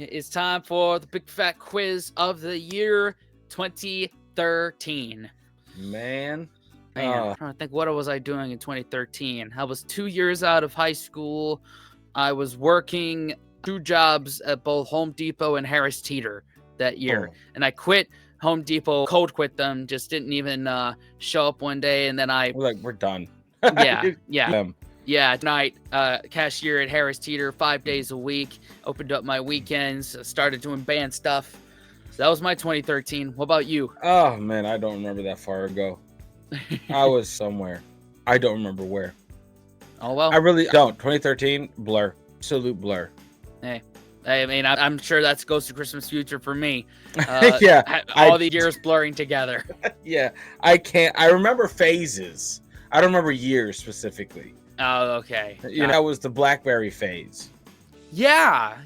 It's time for the Big Fat Quiz of the year 2013. Man, I'm trying to think, what was I doing in 2013? I was 2 years out of high school. I was working 2 jobs at both Home Depot and Harris Teeter that year. And I quit Home Depot, cold quit them, just didn't even show up one day. And then we're done. Yeah, night cashier at Harris Teeter 5 days a week. Opened up my weekends, started doing band stuff. So that was my 2013. What about you? Oh man, I don't remember that far ago. I was somewhere. I don't remember where. Oh well. I really don't. 2013, blur. Absolute blur. Hey, I mean, I'm sure that's Ghost of Christmas Future for me. Yeah. All the years blurring together. Yeah, I can't. I remember phases. I don't remember years specifically. Oh, okay. You know, that was the BlackBerry phase. Yeah.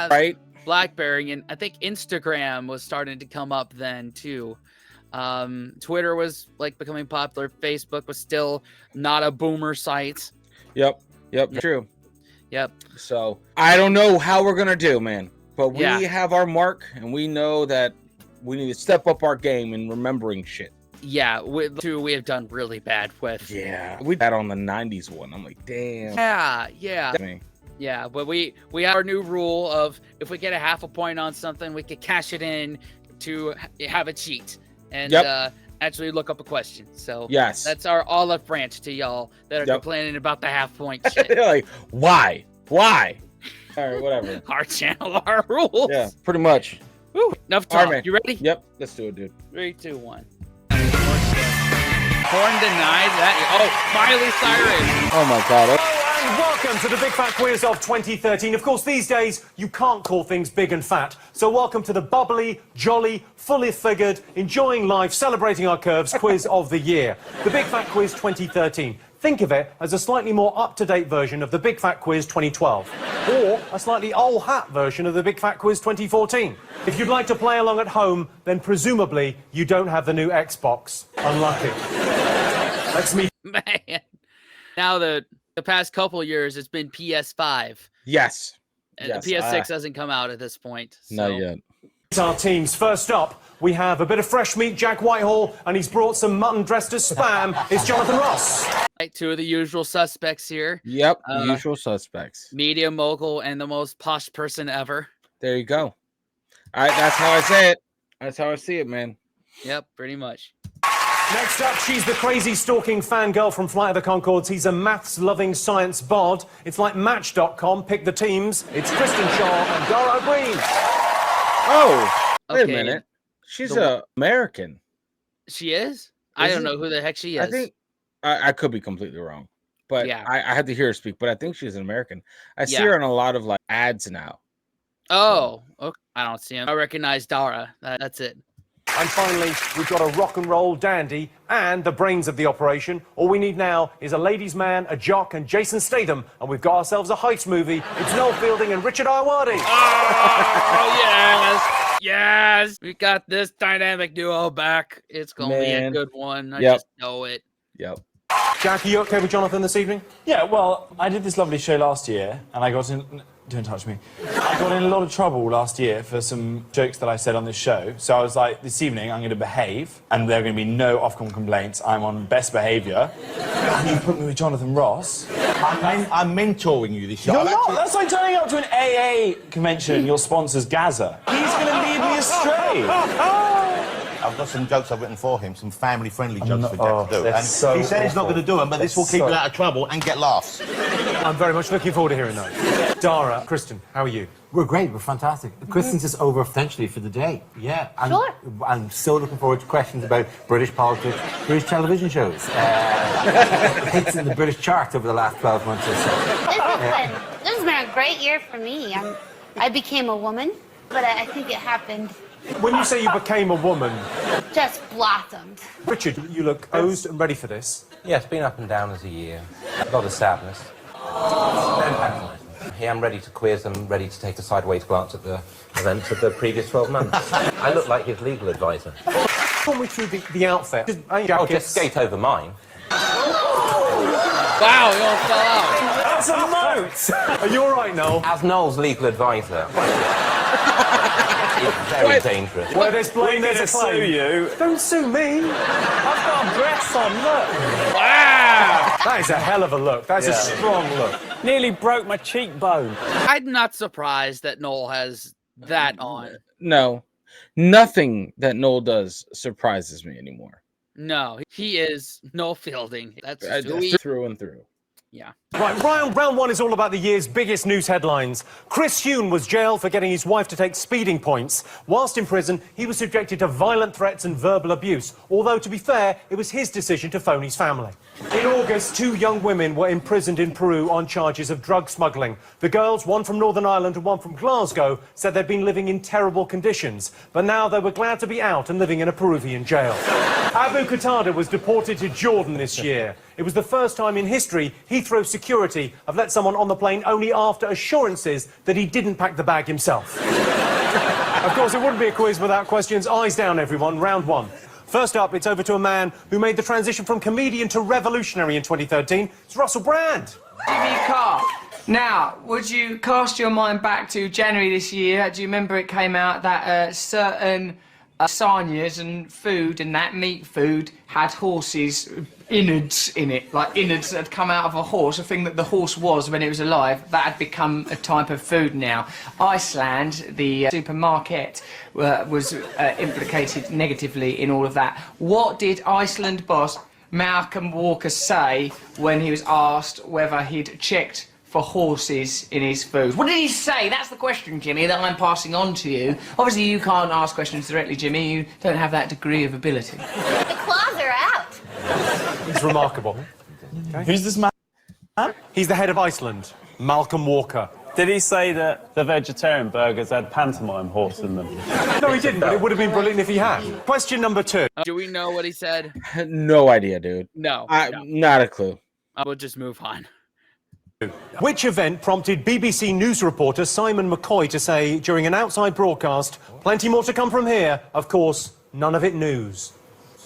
Right? BlackBerry, and I think Instagram was starting to come up then too. Twitter was like becoming popular. Facebook was still not a boomer site. Yep. True. Yep. So I don't know how we're gonna do, man. But we have our mark, and we know that we need to step up our game in remembering shit. Yeah, we have done really bad with. Yeah, we had on the 90s one. I'm like, damn. Yeah. Yeah, but we have our new rule of if we get a half a point on something, we could cash it in to have a cheat and actually look up a question. So yes, that's our olive branch to y'all that are complaining about the half point shit. They're like, why? All right, whatever. Our channel, our rules. Yeah, pretty much. Woo, enough talk. You ready? Yep, let's do it, dude. 3, 2, 1. Porn denied that. Oh, Miley Cyrus. Oh my God. And welcome to the Big Fat Quiz of 2013. Of course, these days, you can't call things big and fat. So welcome to the bubbly, jolly, fully figured, enjoying life, celebrating our curves quiz of the year. The Big Fat Quiz 2013. Think of it as a slightly more up-to-date version of the Big Fat Quiz 2012. Or a slightly old-hat version of the Big Fat Quiz 2014. If you'd like to play along at home, then presumably you don't have the new Xbox. Unlucky. Let's meet... Man. Now the past couple of years, it's been PS5. Yes. And the PS6 hasn't come out at this point. So. Not yet. Our teams. First up, we have a bit of fresh meat, Jack Whitehall, and he's brought some mutton dressed as spam. It's Jonathan Ross. Right, 2 of the usual suspects here. Yep, usual suspects. Media mogul and the most posh person ever. There you go. All right, that's how I say it. That's how I see it, man. Yep, pretty much. Next up, she's the crazy stalking fangirl from Flight of the Conchords. He's a maths-loving science bod. It's like Match.com. Pick the teams. It's Kristen Shaw and Dara Green. Oh, wait a minute. She's American. She is? I don't know who the heck she is. I think I could be completely wrong, but yeah. I had to hear her speak. But I think she's an American. I see her in a lot of like ads now. Oh, okay. I don't see him. I recognize Dara. That's it. And finally, we've got a rock and roll dandy and the brains of the operation. All we need now is a ladies' man, a jock, and Jason Statham, and we've got ourselves a heist movie. It's Noel Fielding and Richard Ayoade. Oh, yes! We got this dynamic duo back. It's going to be a good one. I just know it. Yep. Jack, are you okay with Jonathan this evening? Yeah, well, I did this lovely show last year, and I got in... Don't touch me. I got in a lot of trouble last year for some jokes that I said on this show. So I was like, this evening I'm going to behave, and there are going to be no Ofcom complaints. I'm on best behaviour. And you put me with Jonathan Ross. I'm mentoring you this year. You're not. That's like turning up to an AA convention. Your sponsor's Gaza. He's going to lead me astray. I've got some jokes I've written for him, some family-friendly jokes for Jack to do. And so he said he's not going to do them, but this will keep you out of trouble and get laughs. I'm very much looking forward to hearing that. Dara, Kristen, how are you? We're great, we're fantastic. Kristen's just over potentially for the day. Yeah. I'm so looking forward to questions about British politics, British television shows. Hits in the British charts over the last 12 months or so. This has been a great year for me. I became a woman, but I think it happened. When you say you became a woman... Just blossomed. Richard, you look posed and ready for this. Yeah, it's been up and down as a year. A lot of sadness. Here I'm ready to quiz, I'm ready to take a sideways glance at the events of the previous 12 months. I look like his legal advisor. Talk me through the outfit. Oh, just skate over mine. Wow, you all fell out. That's a note! Are you all right, Noel? As Noel's legal advisor. Very dangerous. Where there's blame, there's a sue claim. you. Don't sue me. I've got a dress on, look. Wow! That is a hell of a look. That's a strong look. Nearly broke my cheekbone. I'm not surprised that Noel has that on. No, nothing that Noel does surprises me anymore. No, he is Noel Fielding. That's just who he Through and through. Yeah. Right, round one is all about the year's biggest news headlines. Chris Huhne was jailed for getting his wife to take speeding points. Whilst in prison, he was subjected to violent threats and verbal abuse. Although, to be fair, it was his decision to phone his family. In August, 2 young women were imprisoned in Peru on charges of drug smuggling. The girls, one from Northern Ireland and one from Glasgow, said they'd been living in terrible conditions. But now they were glad to be out and living in a Peruvian jail. Abu Qatada was deported to Jordan this year. It was the first time in history Heathrow security have let someone on the plane only after assurances that he didn't pack the bag himself. Of course, it wouldn't be a quiz without questions. Eyes down, everyone. Round one. First up, it's over to a man who made the transition from comedian to revolutionary in 2013. It's Russell Brand. Jimmy Carr. Now, would you cast your mind back to January this year? Do you remember it came out that certain lasagnas and food and that meat food had horses' innards in it, like innards that had come out of a horse, a thing that the horse was when it was alive, that had become a type of food now. Iceland, the supermarket, was implicated negatively in all of that. What did Iceland boss Malcolm Walker say when he was asked whether he'd checked for horses in his food? What did he say? That's the question, Jimmy, that I'm passing on to you. Obviously, you can't ask questions directly, Jimmy. You don't have that degree of ability. The claws are out. He's remarkable. Okay. Who's this man? He's the head of Iceland, Malcolm Walker. Did he say that the vegetarian burgers had pantomime horse in them? No, he didn't, but it would have been brilliant if he had. Question number 2. Do we know what he said? No idea, dude. No. Not a clue. I will just move on. Which event prompted BBC News reporter Simon McCoy to say during an outside broadcast, "Plenty more to come from here, of course, none of it news"?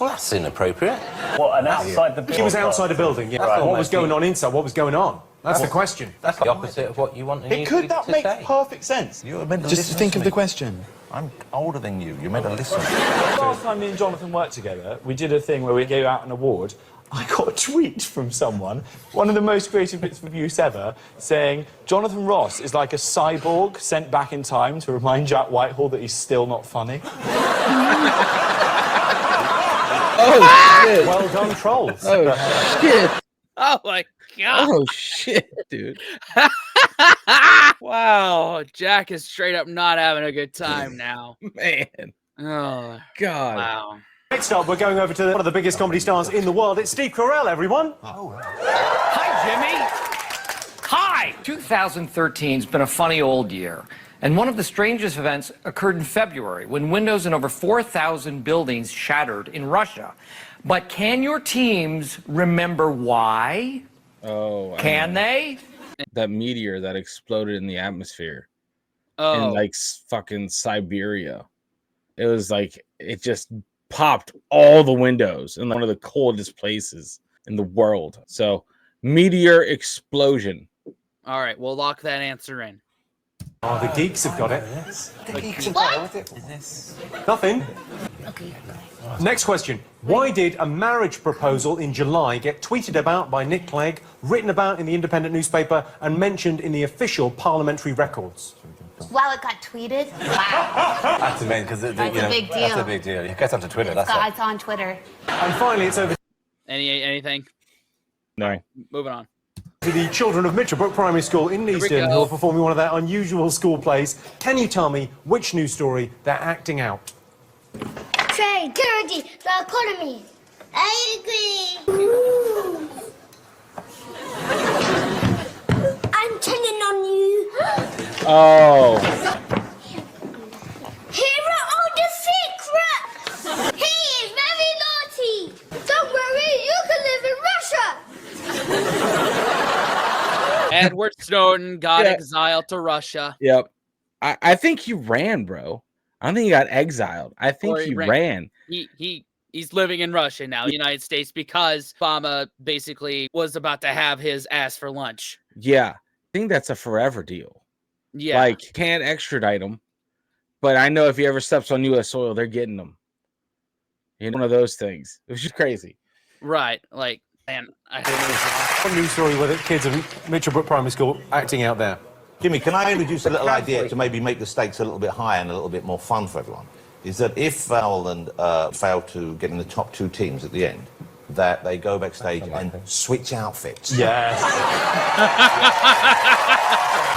Well, that's inappropriate. What, an outside the building? He was outside a building, yeah. Right. What was going on inside? What was going on? That's the question. That's the opposite of what you want to Could that make perfect sense? You're meant to Just listen think to of me. the question. I'm older than you. You're meant to listen. Last time me and Jonathan worked together, we did a thing where we gave out an award. I got a tweet from someone, one of the most creative bits of abuse ever, saying Jonathan Ross is like a cyborg sent back in time to remind Jack Whitehall that he's still not funny. Oh, shit. Well done, trolls. Oh, shit. Oh, my God. Oh, shit, dude. Wow. Jack is straight up not having a good time now. Man. Oh, God. wow. Next up, we're going over to one of the biggest comedy stars in the world. It's Steve Carell, everyone. Hi, Jimmy. Hi. 2013's been a funny old year. And one of the strangest events occurred in February when windows in over 4,000 buildings shattered in Russia. But can your teams remember why? Oh. Can they? That meteor that exploded in the atmosphere Oh. in like fucking Siberia. It was like, it just popped all the windows in one of the coldest places in the world. So, meteor explosion. All right, we'll lock that answer in. Oh, the geeks have got it. The geeks have got it. Nothing. Next question. Why did a marriage proposal in July get tweeted about by Nick Clegg, written about in the Independent newspaper, and mentioned in the official parliamentary records? Wow, it got tweeted? Wow. That's amazing, because That's a big deal. That's a big deal. It gets onto Twitter. That's It's on Twitter. And finally, it's over Anything? No. Moving on. to the children of Mitchellbrook Primary School in we Easton, go. who are performing one of their unusual school plays. Can you tell me which news story they're acting out? Trade, currency, the economy. I agree. I'm turning on you. Oh. Here are all the secrets. He is very naughty. Don't worry, you can live in Russia. Edward Snowden got Yeah. exiled to Russia. Yep. I think he ran, bro. I don't think he got exiled. I think Or he ran. He's living in Russia now, the United States, because Obama basically was about to have his ass for lunch. Yeah. I think that's a forever deal. Yeah. Like, can't extradite him. But I know if he ever steps on U.S. soil, they're getting him. You know, one of those things. It was just crazy. Right. Like, and One news story with the kids of Mitchellbrook Primary School acting out there. Jimmy, can I introduce a little idea to maybe make the stakes a little bit higher and a little bit more fun for everyone? Is that if Ireland fail to get in the top 2 teams at the end, that they go backstage and switch outfits. Yes.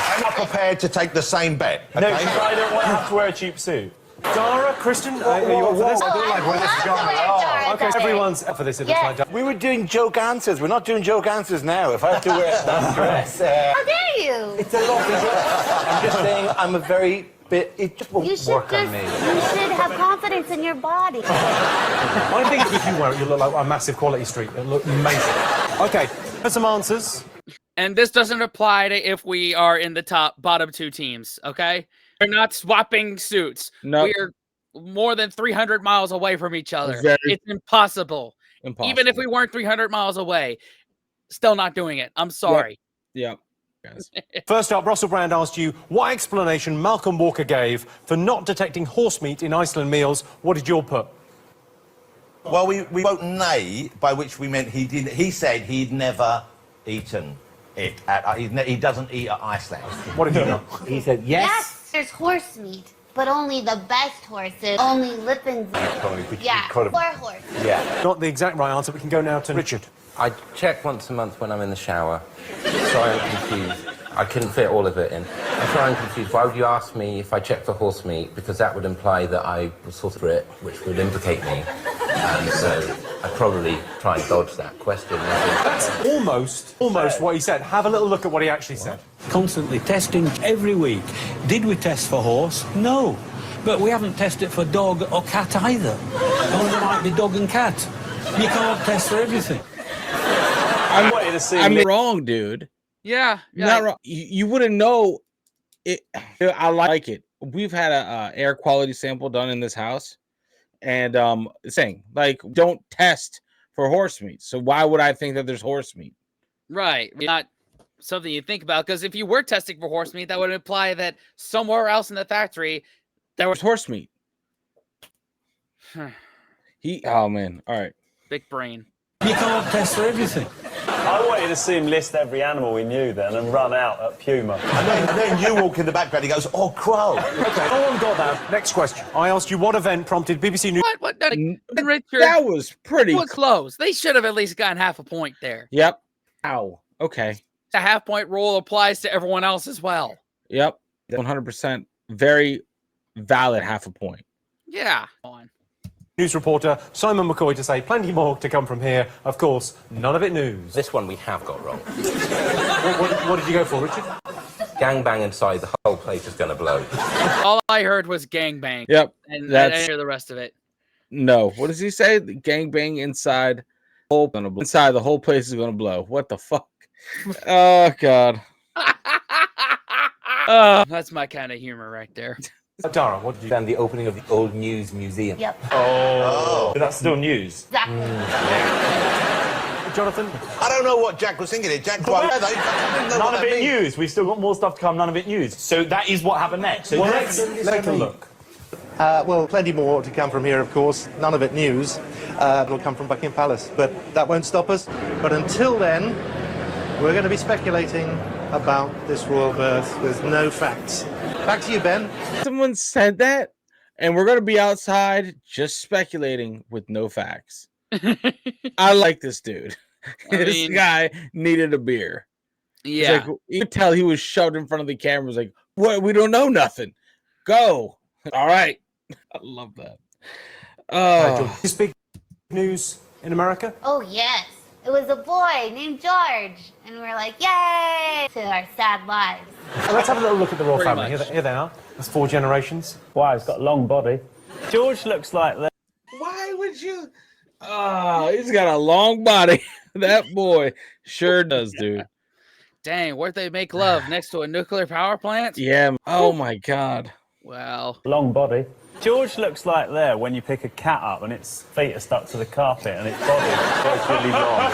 I'm not prepared to take the same bet. No, because I don't want to have to wear a cheap suit. Dara, Kristen, are you up for this? I don't like where this is going. Okay, so everyone's up for this. It looks like. We were doing joke answers. We're not doing joke answers now. If I have to wear that dress, How dare you? it's a lovely dress. I'm just saying, I'm a very bit. It just won't You should work on me. you should have confidence in your body. I think if you wear it, you look like a massive quality street. It'll look amazing. Okay, for some answers. And this doesn't apply to if we are in the bottom 2 teams, okay? We're not swapping suits. No. We are more than 300 miles away from each other. Very It's impossible. impossible. Even if we weren't 300 miles away, still not doing it. I'm sorry. Yep. Yes. First up, Russell Brand asked you what explanation Malcolm Walker gave for not detecting horse meat in Iceland meals. What did you all put? Well, we wrote nay, by which we meant he didn't. He said he'd never eaten it. He doesn't eat at Iceland. What did you know? He said yes. Yes, there's horse meat, but only the best horses. Only Lipton's. Yeah, poor horse. Yeah. Not the exact right answer. We can go now to Richard. I check once a month when I'm in the shower. Sorry, I'm confused. I couldn't fit all of it in. I'm sorry, I'm confused. Why would you ask me if I checked for horse meat? Because that would imply that I was sort of it, which would implicate me. And so I'd probably try and dodge that question. That's almost what he said. Have a little look at what he actually said. Constantly testing every week. Did we test for horse? No. But we haven't tested for dog or cat either. Or there might be dog and cat. You can't test for everything. I'm wrong, dude. Yeah. You're not wrong. You wouldn't know it. I like it. We've had a air quality sample done in this house, and saying like don't test for horse meat. So why would I think that there's horse meat? Right. Not something you think about, because if you were testing for horse meat, that would imply that somewhere else in the factory there was horse meat. Oh man. All right. Big brain. You can't test for everything. I wanted to see him list every animal we knew then and run out at Puma. And then you walk in the background, he goes, oh, crow. Okay, no one got that. Next question. I asked you what event prompted BBC News... What? Richard, that was pretty close. They should have at least gotten half a point there. Yep. Ow. Okay. The half-point rule applies to everyone else as well. Yep. 100%. Very valid half a point. Yeah. On. News reporter Simon McCoy to say plenty more to come from here. Of course, none of it news. This one we have got wrong. What did you go for, Richard? Gangbang inside, the whole place is going to blow. All I heard was gangbang. Yep. And I didn't hear the rest of it. No. What does he say? The gangbang inside the whole place is gonna blow. What the fuck? Oh god. That's my kind of humor right there. Dara, what did you... And the opening of the Old News Museum. Yep. Oh. That's still news. Exactly. Jonathan? I don't know what Jack was thinking. Jack, None of it news. We've still got more stuff to come. None of it news. So that is what happened next. So Let's take a look. Well, plenty more to come from here, of course. None of it news. It'll come from Buckingham Palace, but that won't stop us. But until then, we're going to be speculating about this royal birth with no facts. Back to you, Ben. Someone said that, and we're going to be outside just speculating with no facts. I like this dude. This guy needed a beer. Yeah. Like, you could tell he was shoved in front of the camera. Was like, what? We don't know nothing. Go. All right. I love that. This big news in America? Oh, yes. It was a boy named George. And we're like, yay! To our sad lives. Let's have a little look at the royal Pretty family. much. Here they are. That's 4 generations. Wow, he's got a long body. George looks like that. Why would you? Oh, he's got a long body. That boy sure does, dude. Dang, where'd they make love? Next to a nuclear power plant? Yeah. Oh my god. Wow. Long body. George looks like there when you pick a cat up and its feet are stuck to the carpet and its body is really long.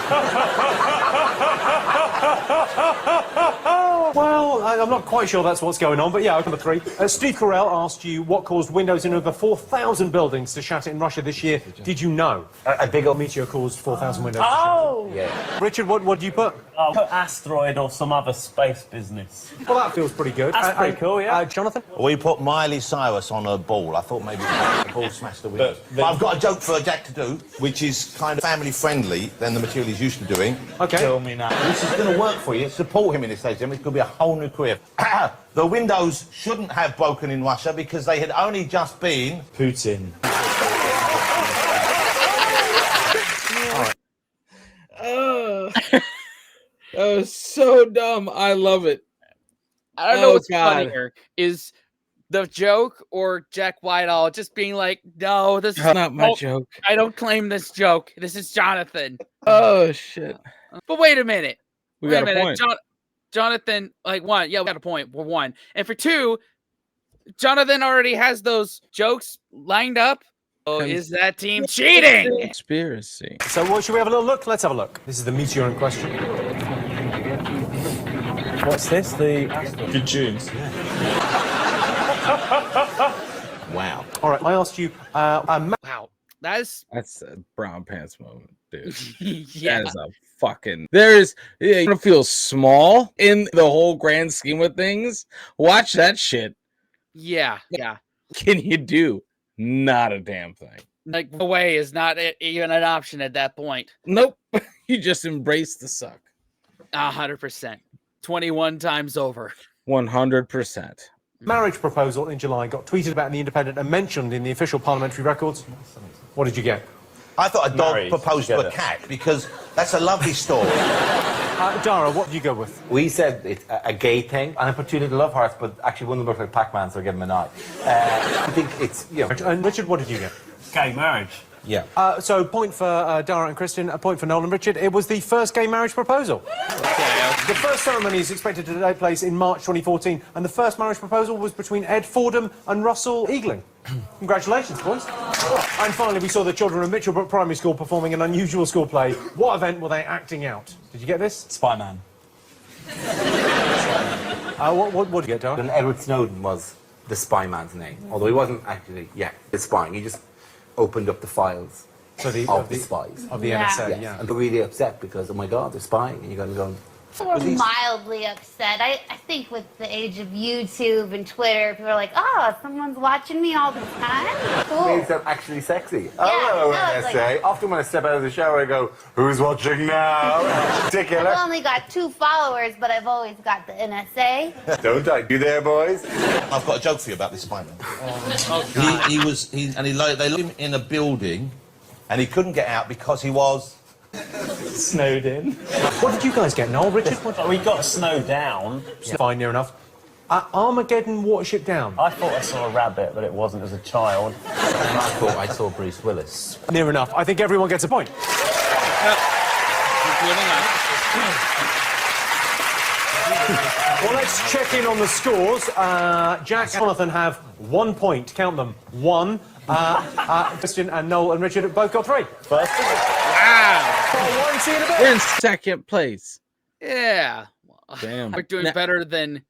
Well, I'm not quite sure that's what's going on, but yeah, number 3. Steve Carell asked you what caused windows in over 4,000 buildings to shatter in Russia this year. Did you know? A big old meteor caused 4,000 windows Oh! to shatter. Yeah. Richard, what do you put? I'll put asteroid or some other space business. Well, that feels pretty good. That's pretty cool, yeah. Jonathan? We put Miley Cyrus on a ball. I thought maybe the ball smashed the window. But I've got a joke for Jack to do, which is kind of family-friendly than the material he's used to doing. Okay. Tell me now. This is going to work for you. Support him in this stage, Jim. It's going to be a whole new career. The windows shouldn't have broken in Russia because they had only just been... Putin. That was so dumb. I love it. I don't know what's funnier, is the joke or Jack Whitehall just being like, no, this is not my joke. I don't claim this joke. This is Jonathan. Oh, shit. But wait a minute. We Wait got a point. Jonathan, like, 1, yeah, we got a point. We're 1. And for 2, Jonathan already has those jokes lined up. Oh, is that team cheating? Conspiracy. So, should we have a little look? Let's have a look. This is the meteor in question. What's this? The Good tunes. Wow. All right, I asked you... wow. That's a brown pants moment, dude. yeah. That is a fucking... you want to feel small in the whole grand scheme of things? Watch that shit. Yeah. Can you do? Not a damn thing. Like, the way is not even an option at that point. Nope. You just embrace the suck. 100%. 21 times over. 100%. Marriage proposal in July got tweeted about in The Independent and mentioned in the official parliamentary records. What did you get? I thought a dog Married proposed to a together. cat because that's a lovely story. Dara, what did you go with? We said it's a gay thing, and I put 2 little love hearts, but actually one of them looked like Pac-Man, so I gave him an eye. I think it's, you know... And Richard, what did you get? gay marriage. Yeah. So, point for Dara and Kristen, a point for Noel and Richard. It was the first gay marriage proposal. The first ceremony is expected to take place in March 2014, and the first marriage proposal was between Ed Fordham and Russell Eagling. Congratulations, boys. And finally, we saw the children of Mitchellbrook Primary School performing an unusual school play. What event were they acting out? Did you get this? Spider-Man. What did you get, Dara? And Edward Snowden was the spy man's name, although he wasn't actually, the spying. He just opened up the files of the spies. Of the NSA, Yes. yeah. And they're really upset because, oh my God, they're spying. And you're going to go... We're mildly upset. I think with the age of YouTube and Twitter, people are like, oh, someone's watching me all the time. Cool. It means they're actually sexy. no, I it's say. Often when I step out of the shower, I go, who's watching now? Particular. I've only got 2 followers, but I've always got the NSA. Don't I? You there, boys? I've got a joke for you about this Spider-Man. They locked him in a building, and he couldn't get out because he was... Snowed in. What did you guys get, Noel? Richard? We got snowed down. Fine, near enough. Armageddon Watership Down. I thought I saw a rabbit, but it wasn't as a child. I thought I saw Bruce Willis. Near enough. I think everyone gets a point. Well, let's check in on the scores. Jack and Jonathan have 1 point. Count them. 1. Christian and Noel and Richard have both got 3. First. Wow. See you in a bit. We're in second place. Yeah. Damn. We're doing better than...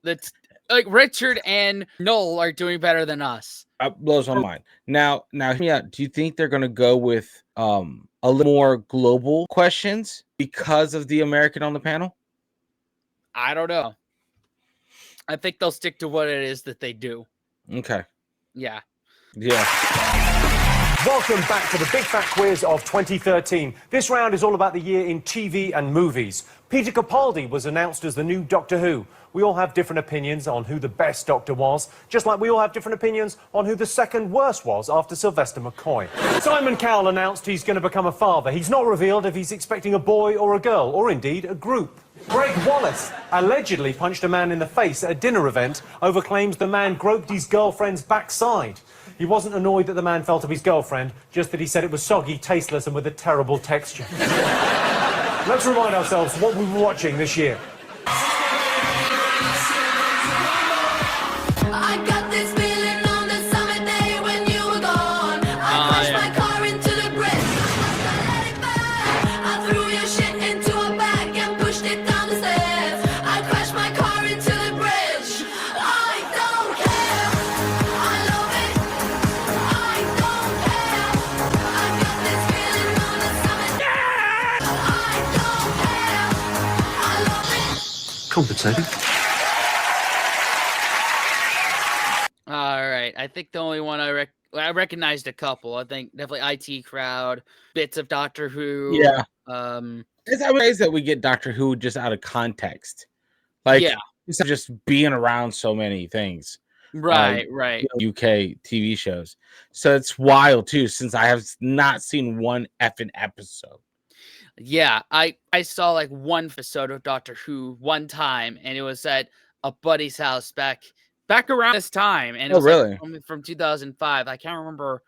Like, Richard and Noel are doing better than us. Blows my mind. Now, hear me out. Do you think they're going to go with a little more global questions because of the American on the panel? I don't know. I think they'll stick to what it is that they do. Okay. Yeah. Welcome back to the Big Fat Quiz of 2013. This round is all about the year in TV and movies. Peter Capaldi was announced as the new Doctor Who. We all have different opinions on who the best Doctor was, just like we all have different opinions on who the second worst was after Sylvester McCoy. Simon Cowell announced he's going to become a father. He's not revealed if he's expecting a boy or a girl, or indeed a group. Greg Wallace allegedly punched a man in the face at a dinner event over claims the man groped his girlfriend's backside. He wasn't annoyed that the man felt of his girlfriend, just that he said it was soggy, tasteless and with a terrible texture. Let's remind ourselves what we were watching this year. I got this feeling on the summer day when you were gone. I crashed my car into the bridge. I let it burn. I threw your shit into a bag and pushed it down the stairs. I crashed my car. compensating. All right. I think the only one I recognized a couple. I think definitely IT Crowd, bits of Doctor Who. Yeah. It's ways that we get Doctor Who just out of context. Like, yeah. instead of just being around so many things. Right. UK TV shows. So it's wild too, since I have not seen one effing episode. Yeah, I saw like one episode of Doctor Who one time, and it was at a buddy's house back around this time, and it was really? like from 2005. I can't remember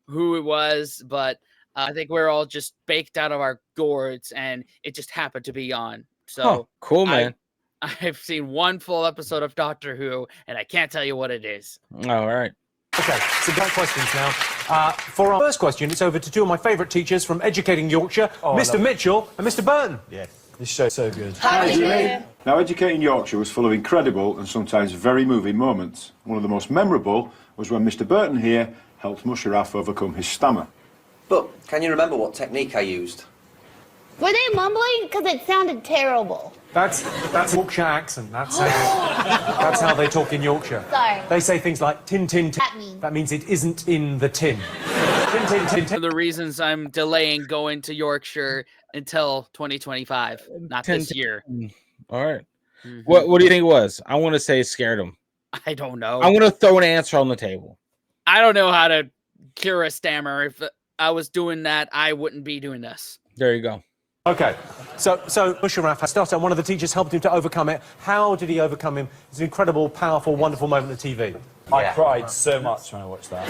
who it was, but I think we're all just baked out of our gourds, and it just happened to be on. So cool, man. I've seen one full episode of Doctor Who, and I can't tell you what it is. All right. Okay, so got questions now. For our first question, it's over to two of my favourite teachers from Educating Yorkshire, Mr. Mitchell and Mr. Burton. Yes. This show's so good. Hi, Jimmy. Now, Educating Yorkshire was full of incredible and sometimes very moving moments. One of the most memorable was when Mr. Burton here helped Musharraf overcome his stammer. But can you remember what technique I used? Were they mumbling? Because it sounded terrible. That's Yorkshire accent. That's how they talk in Yorkshire. Sorry. They say things like tin, tin, tin. That means it isn't in the tin. Tin, tin, tin, One tin. of the reasons I'm delaying going to Yorkshire until 2025, not this year. All right. What do you think it was? I want to say it scared him. I don't know. I'm going to throw an answer on the table. I don't know how to cure a stammer. If I was doing that, I wouldn't be doing this. There you go. Okay, so Musharraf has started, and one of the teachers helped him to overcome it. How did he overcome him? It's an incredible, powerful, wonderful moment on the TV. I cried so much when I watched that.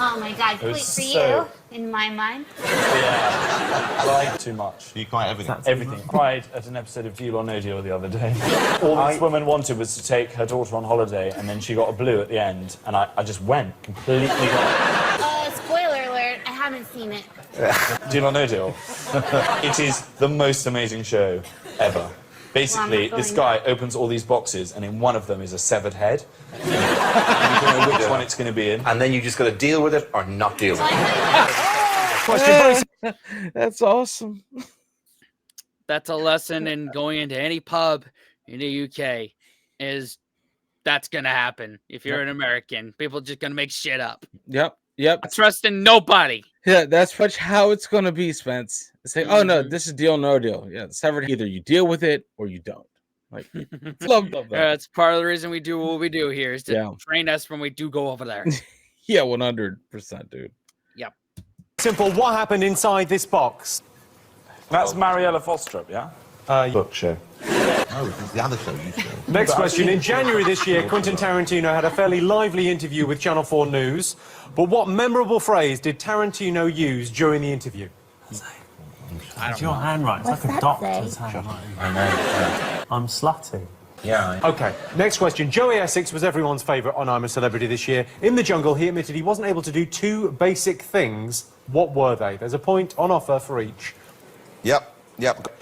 Oh my God, It was sweet for so- you, in my mind. Yeah, I cried too much. You cry everything. Everything. Cried at an episode of Deal or No Deal the other day. All this woman wanted was to take her daughter on holiday, and then she got a blue at the end, and I just went completely gone. Spoiler alert, I haven't seen it. Deal or No Deal. It is the most amazing show ever. Basically, Well, this guy opens all these boxes, and in one of them is a severed head. And you don't know which one it's going to be in. And then you just got to deal with it or not deal with it. That's awesome. That's a lesson in going into any pub in the UK. That's gonna happen if you're an American. People just gonna make shit up. Yep. Trust in nobody. Yeah, that's how it's going to be, Spence. Say, oh no, this is deal no deal. Yeah, severed. Either you deal with it or you don't. Like, love that. That's part of the reason we do what we do here is to train us when we do go over there. Yeah, 100%, dude. Yep. Simple, what happened inside this box? That's Mariella Fostrup, yeah? Book show. Oh, it's the other show you show. Next question. In January this year, Quentin Tarantino had a fairly lively interview with Channel 4 News. But what memorable phrase did Tarantino use during the interview? It's your handwriting. It's like a doctor's handwriting. I know. I'm slutty. Yeah. OK, next question. Joey Essex was everyone's favourite on I'm a Celebrity this year. In the jungle, he admitted he wasn't able to do two basic things. What were they? There's a point on offer for each. Yep.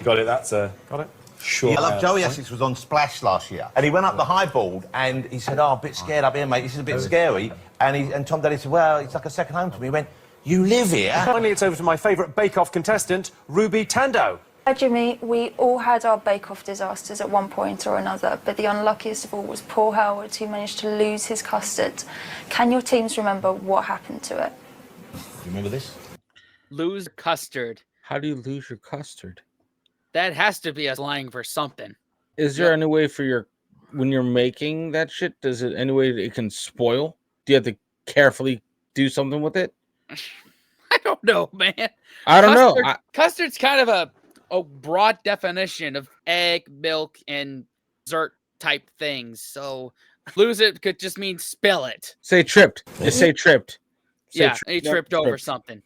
Got it, that's a... Got it? Sure. Yeah, I love Joey Essex was on Splash last year, and he went up the high board, and he said, "Oh, a bit scared up here, mate. This is a bit scary." And Tom Daly said, "Well, it's like a second home to me." He went, "You live here?" Finally, it's over to my favourite Bake Off contestant, Ruby Tando. Hi Jimmy, we all had our bake-off disasters at one point or another, but the unluckiest of all was poor Howard, who managed to lose his custard. Can your teams remember what happened to it? You remember this? Lose custard. How do you lose your custard? That has to be a slang for something. Is there any way for when you're making that shit, does it any way it can spoil? Do you have to carefully do something with it? I don't know, man. I don't know. Custard's kind of a broad definition of egg, milk, and dessert type things. So lose it could just mean spill it. Say tripped. Just say tripped. Say he tripped over something.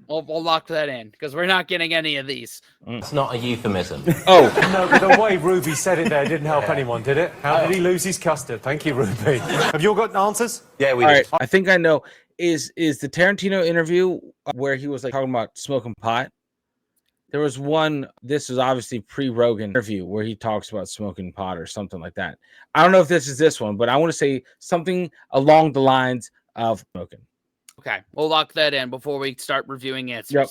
We'll lock that in because we're not getting any of these. It's not a euphemism. Oh. No, but the way Ruby said it there didn't help anyone, did it? How did he lose his custard? Thank you, Ruby. Have you all got answers? Yeah, we All did. right, I think I know. Is the Tarantino interview where he was like talking about smoking pot? There was one, this was obviously pre-Rogan interview where he talks about smoking pot or something like that. I don't know if this is this one, but I want to say something along the lines of smoking. Okay, we'll lock that in before we start reviewing answers. Yep.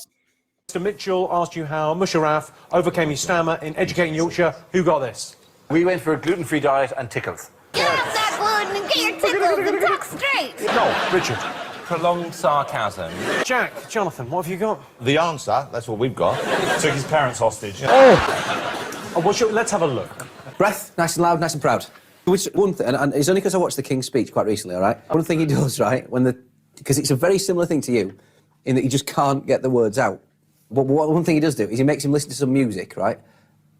Mr. Mitchell asked you how Musharraf overcame his stammer in Educating Yorkshire. Who got this? We went for a gluten-free diet and tickles. Get off that gluten and get your tickles and talk straight. No, Richard. Prolonged sarcasm. Jack, Jonathan, what have you got? The answer, that's what we've got. Took his parents hostage. Oh, well, let's have a look. Breath, nice and loud, nice and proud. Which one thing, and it's only because I watched the King's speech quite recently, all right? One thing he does, right, because it's a very similar thing to you, in that you just can't get the words out. But one thing he does do is he makes him listen to some music, right?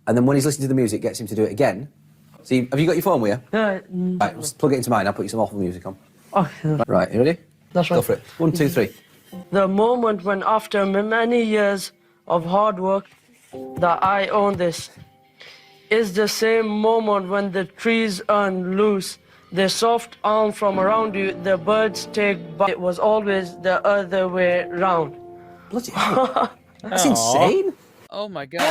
And then when he's listening to the music, gets him to do it again. See, have you got your phone with you? No. Right, let's plug it into mine. I'll put you some awful music on. Oh, Right, you ready? That's right. Go for it. 1, 2, 3. The moment when, after many years of hard work, that I own this is the same moment when the trees unloose their soft arm from around you, the birds take by. It was always the other way round. Bloody hell. That's insane. Oh my god.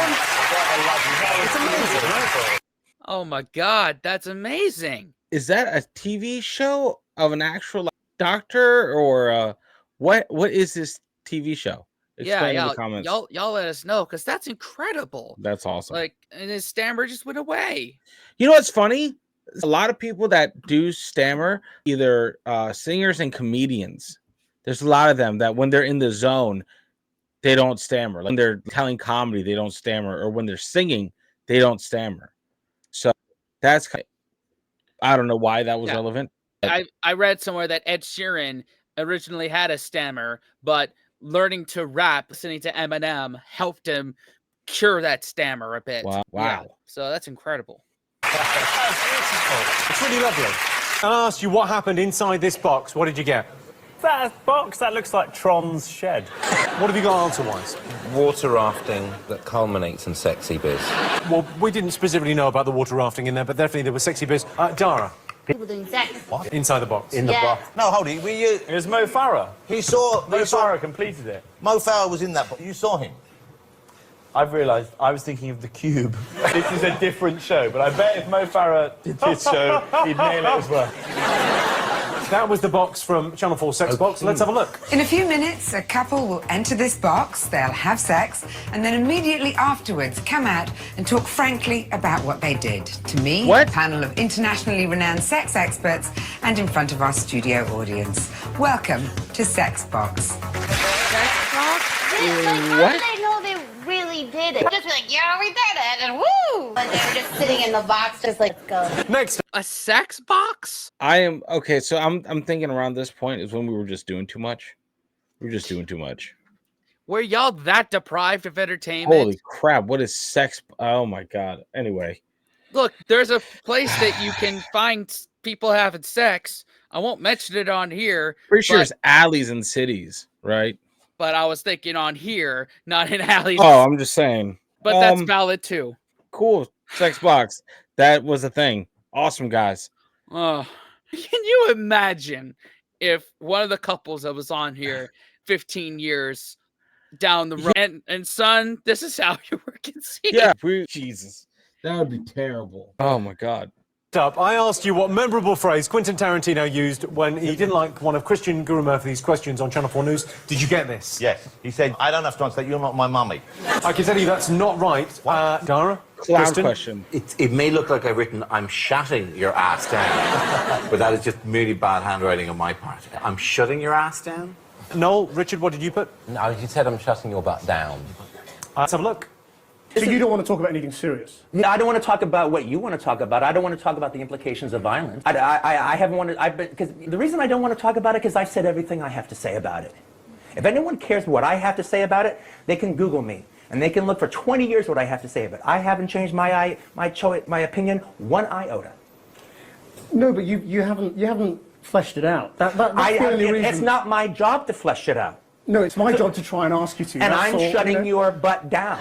It's amazing, right? Oh my god, that's amazing. Is that a TV show of an actual doctor or what is this TV show? Explain in the comments. Y'all let us know, because that's incredible. That's awesome. Like, and his stammer just went away. You know what's funny? A lot of people that do stammer, either singers and comedians. There's a lot of them that when they're in the zone, they don't stammer. Like when they're telling comedy, they don't stammer, or when they're singing, they don't stammer. So that's, I don't know why that was relevant. I read somewhere that Ed Sheeran originally had a stammer, but learning to rap, listening to Eminem, helped him cure that stammer a bit. Wow. Yeah, so that's incredible. It's really lovely. I asked you what happened inside this box. What did you get? That box, that looks like Tron's shed. What have you got answer-wise? Water rafting that culminates in sexy biz. Well, we didn't specifically know about the water rafting in there, but definitely there was sexy biz. Dara? People doing sex. What? Inside the box. In the box. No, hold it. It was Mo Farah. He saw... Mo Farah completed it. Mo Farah was in that box. You saw him. I've realised I was thinking of The Cube. This is a different show, but I bet if Mo Farah did this show, he'd nail it as well. That was the box from Channel 4 Sex Box. Let's have a look. In a few minutes, a couple will enter this box, they'll have sex, and then immediately afterwards come out and talk frankly about what they did. To me, a panel of internationally renowned sex experts, and in front of our studio audience. Welcome to Sex Box. Sex box? How do they know they really did it? Just be like, yeah, we did it, and woo! And they were just sitting in the box, just like, go. Next. A sex box? I am okay. So I'm thinking around this point is when we were just doing too much. We were just doing too much. Were y'all that deprived of entertainment? Holy crap! What is sex? Oh my god. Anyway, look, there's a place that you can find people having sex. I won't mention it on here. Pretty sure it's alleys and cities, right? But I was thinking on here, not in alleys. Oh, I'm just saying. But that's valid too. Cool. Sex box. That was a thing. Awesome, guys. Can you imagine if one of the couples that was on here 15 years down the road and son, this is how you were conceived? Yeah, Jesus. That would be terrible. Oh my god. Up, I asked you what memorable phrase Quentin Tarantino used when he didn't like one of Christian Guru Murphy's questions on Channel 4 News. Did you get this? Yes. He said, I don't have to translate, you're not my mummy. I can tell you that's not right. Dara? Clown question. It may look like I've written, I'm shutting your ass down, but that is just merely bad handwriting on my part. I'm shutting your ass down? Noel, Richard, what did you put? No, you said I'm shutting your butt down. Let's have a look. So you don't want to talk about anything serious? No, I don't want to talk about what you want to talk about. I don't want to talk about the implications of violence. I haven't wanted. Because the reason I don't want to talk about it is I've said everything I have to say about it. If anyone cares what I have to say about it, they can Google me and they can look for 20 years what I have to say about it. I haven't changed my opinion one iota. No, but you haven't fleshed it out. That's the only reason. It's not my job to flesh it out. No, it's my job to try and ask you to. And I'm shutting your butt down.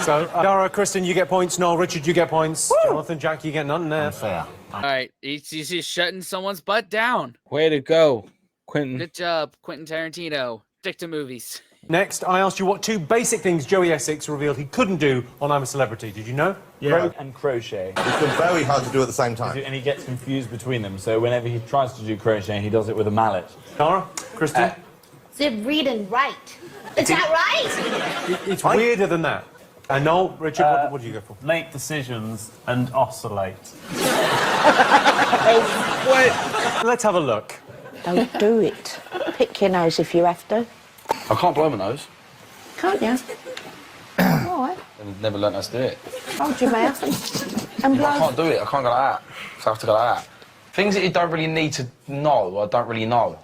So, Dara, Kristen, you get points. Noel, Richard, you get points. Woo! Jonathan, Jack, you get none there. Fair. All right, he's shutting someone's butt down. Way to go, Quentin. Good job, Quentin Tarantino. Stick to movies. Next, I asked you what two basic things Joey Essex revealed he couldn't do on I'm a Celebrity. Did you know? Yeah. And crochet. It's very hard to do at the same time. And he gets confused between them, so whenever he tries to do crochet, he does it with a mallet. Dara? Kristen? Zip, read and write. Is that right? It's weirder than that. And Noel, Richard, what do you go for? Make decisions and oscillate. What? Let's have a look. Don't do it. Pick your nose if you have to. I can't blow my nose. Can't you? Why? I've never learnt how to do it. Hold your mouth and blow. I can't do it. I can't go like that. So I have to go like that. Things that you don't really need to know, I don't really know.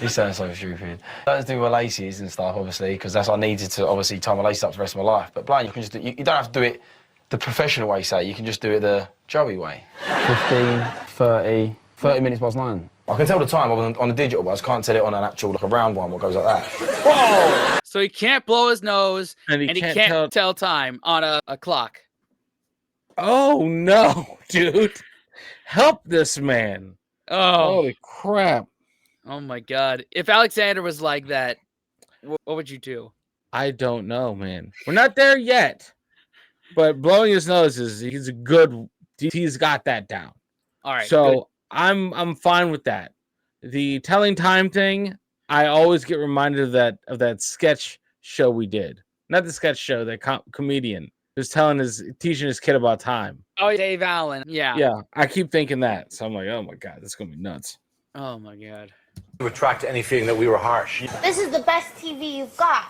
You sound so stupid. I don't do my laces and stuff, obviously, because that's I needed to obviously tie my laces up for the rest of my life. But blowing, you can just do, you don't have to do it the professional way, say. You can just do it the Joey way. 15, 30 minutes past 9. I can tell the time on the digital, but I just can't tell it on an actual, like a round one, what goes like that. Whoa! So he can't blow his nose, and he can't tell time on a clock. Oh, no, dude. Help this man. Oh. Holy crap. Oh, my God. If Alexander was like that, what would you do? I don't know, man. We're not there yet. But blowing his nose he's got that down. All right. So good. I'm fine with that. The telling time thing, I always get reminded of that sketch show we did. Not the sketch show, that comedian who's teaching his kid about time. Oh, Dave Allen. Yeah. Yeah. I keep thinking that. So I'm like, oh my God, this is gonna be nuts. Oh my God. To attract any feeling that we were harsh. This is the best TV you've got.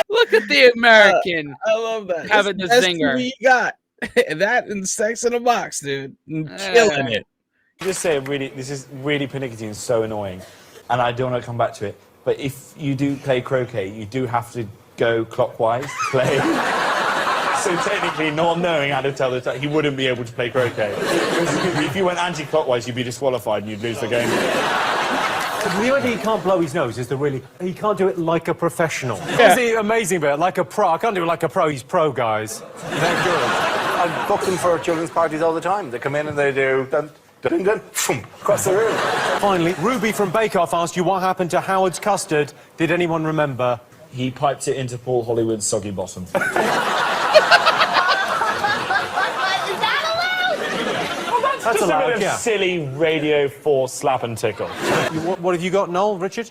Look at the American. I love that. Having the zinger. You got that and Sex in a Box, dude. Killing it. Just say this is really pernickety and so annoying, and I don't want to come back to it. But if you do play croquet, you do have to go clockwise to play. So technically, not knowing how to tell the time, he wouldn't be able to play croquet. If you went anti-clockwise, you'd be disqualified and you'd lose the game. The idea he can't blow his nose is he can't do it like a professional. That's the amazing bit, like a pro. I can't do it like a pro, he's pro, guys. They're good. I book them for children's parties all the time. They come in and they do dun, dun, dun, dun, across the room. Finally, Ruby from Bake Off asked you what happened to Howard's custard. Did anyone remember? He piped it into Paul Hollywood's soggy bottom. That's just allowed, a bit of silly Radio 4 slap and tickle. What have you got, Noel, Richard?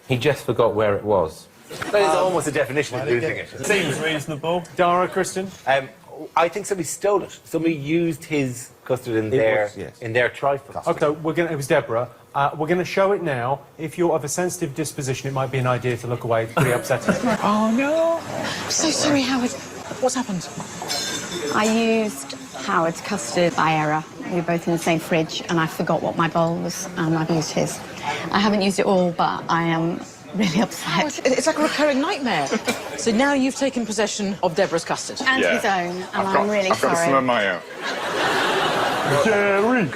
He just forgot where it was. That is almost a definition of losing it. Seems reasonable. Dara, Kristen? I think somebody stole it. Somebody used his custard in their trifle. OK, it was Deborah. We're going to show it now. If you're of a sensitive disposition, it might be an idea to look away. It's pretty upsetting. Oh, no. I'm so sorry, Howard. What's happened? I used Howard's custard by error. We were both in the same fridge, and I forgot what my bowl was, and I've used his. I haven't used it all, but I am really upset. It's like a recurring nightmare. So now you've taken possession of Deborah's custard. And his own, and I'm really sorry. I've got some of my own. Jerry.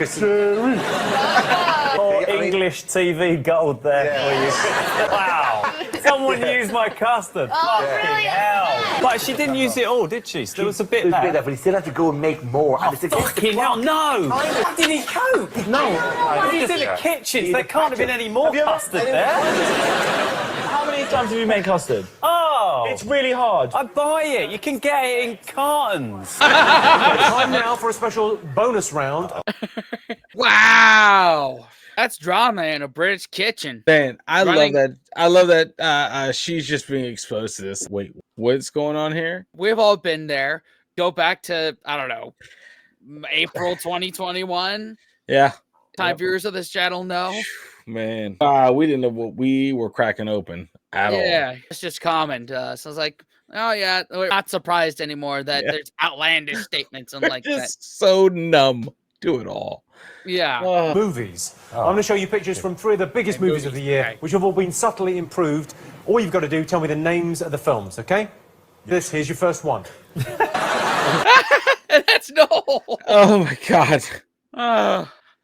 Oh, English TV gold there for you. Wow. Someone used my custard. Oh, Fucking really? hell. But she didn't use it all, did she? There was a bit there. But he still had to go and make more. Oh, fucking hell, no! How did he cope? No. He's in the kitchen, there can't have been any more custard there. How many times have you made custard? Oh! It's really hard. I buy it. You can get it in cartons. Time now for a special bonus round. Wow. That's drama in a British kitchen. Man, I love that she's just being exposed to this. Wait, what's going on here? We've all been there. Go back to, I don't know, April 2021. Yeah. Time viewers of this channel know. Man, we didn't know what we were cracking open at all. Yeah, it's just common to us. I was like, oh yeah, we're not surprised anymore that there's outlandish statements and like that. Just so numb to it all. Yeah. Movies. I'm going to show you pictures from 3 of the biggest movies of the year, which have all been subtly improved. All you've got to do, tell me the names of the films, okay? Here's your first one. That's no. Oh my God.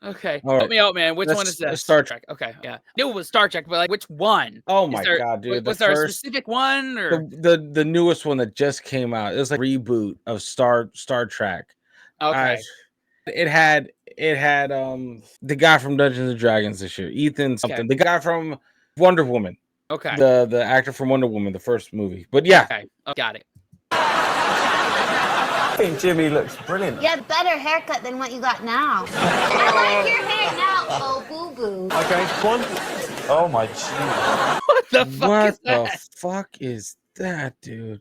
Okay. All right. Help me out, man. Which one is this? Star Trek. Okay. Yeah. Knew it was Star Trek, but like, which one? Oh my God, dude. Was there a specific one or the newest one that just came out? It was like a reboot of Star Trek. Okay. It had the guy from Dungeons and Dragons this year, Ethan something. Okay. The guy from Wonder Woman. Okay. The actor from Wonder Woman, the first movie. But yeah. Okay. Oh, got it. I think Jimmy looks brilliant. You have better haircut than what you got now. I like your hair now, oh boo boo. Okay, one. Oh my god. What the fuck What is the that? fuck is that, dude?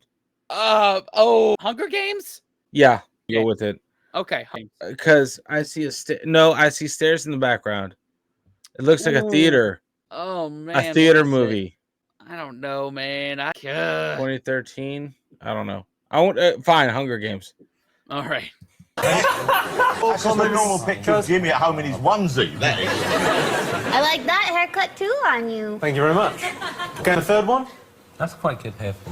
Hunger Games? Yeah, go with it. Okay. Because I see I see stairs in the background. It looks like a Ooh. theater. Oh A man, theater what is it? movie. I don't know, man. 2013. I don't know. I want fine. Hunger Games. All right. That's just a normal picture of Jimmy at home in his onesie. That is. I like that haircut too on you. Thank you very much. Okay, the third one. That's quite good hair for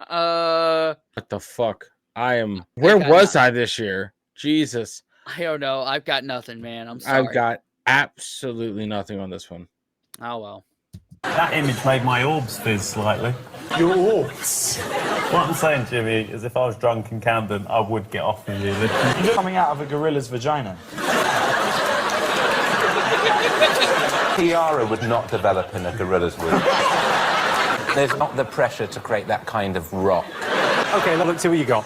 What the fuck? Where was I this year? Jesus. I don't know. I've got nothing, man. I'm sorry. I've got absolutely nothing on this one. Oh well. That image made my orbs fizz slightly. Your orbs? What I'm saying, Jimmy, is if I was drunk in Camden, I would get off with you. You're coming out of a gorilla's vagina. Tiara would not develop in a gorilla's womb. There's not the pressure to create that kind of rock. Okay, let's see what you got.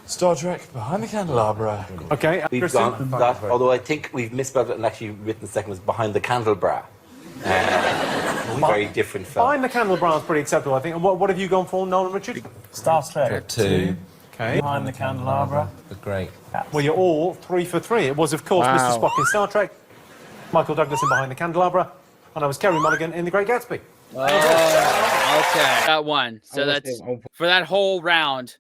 Star Trek Behind the Candelabra. Okay, We've Kristen? gone that, although I think we've misspelled it and actually written the second was Behind the Candelabra. Very different film. Behind the Candelabra is pretty acceptable, I think. And what have you gone for, Nolan Richard? Star Trek 2. Okay. Behind the Candelabra. The great. Well, you're all 3 for 3. It was, of course, Wow. Mr. Spock in Star Trek, Michael Douglas in Behind the Candelabra, and I was Kerry Mulligan in The Great Gatsby. Oh, okay. Got one. So I was that's saying, for that whole round,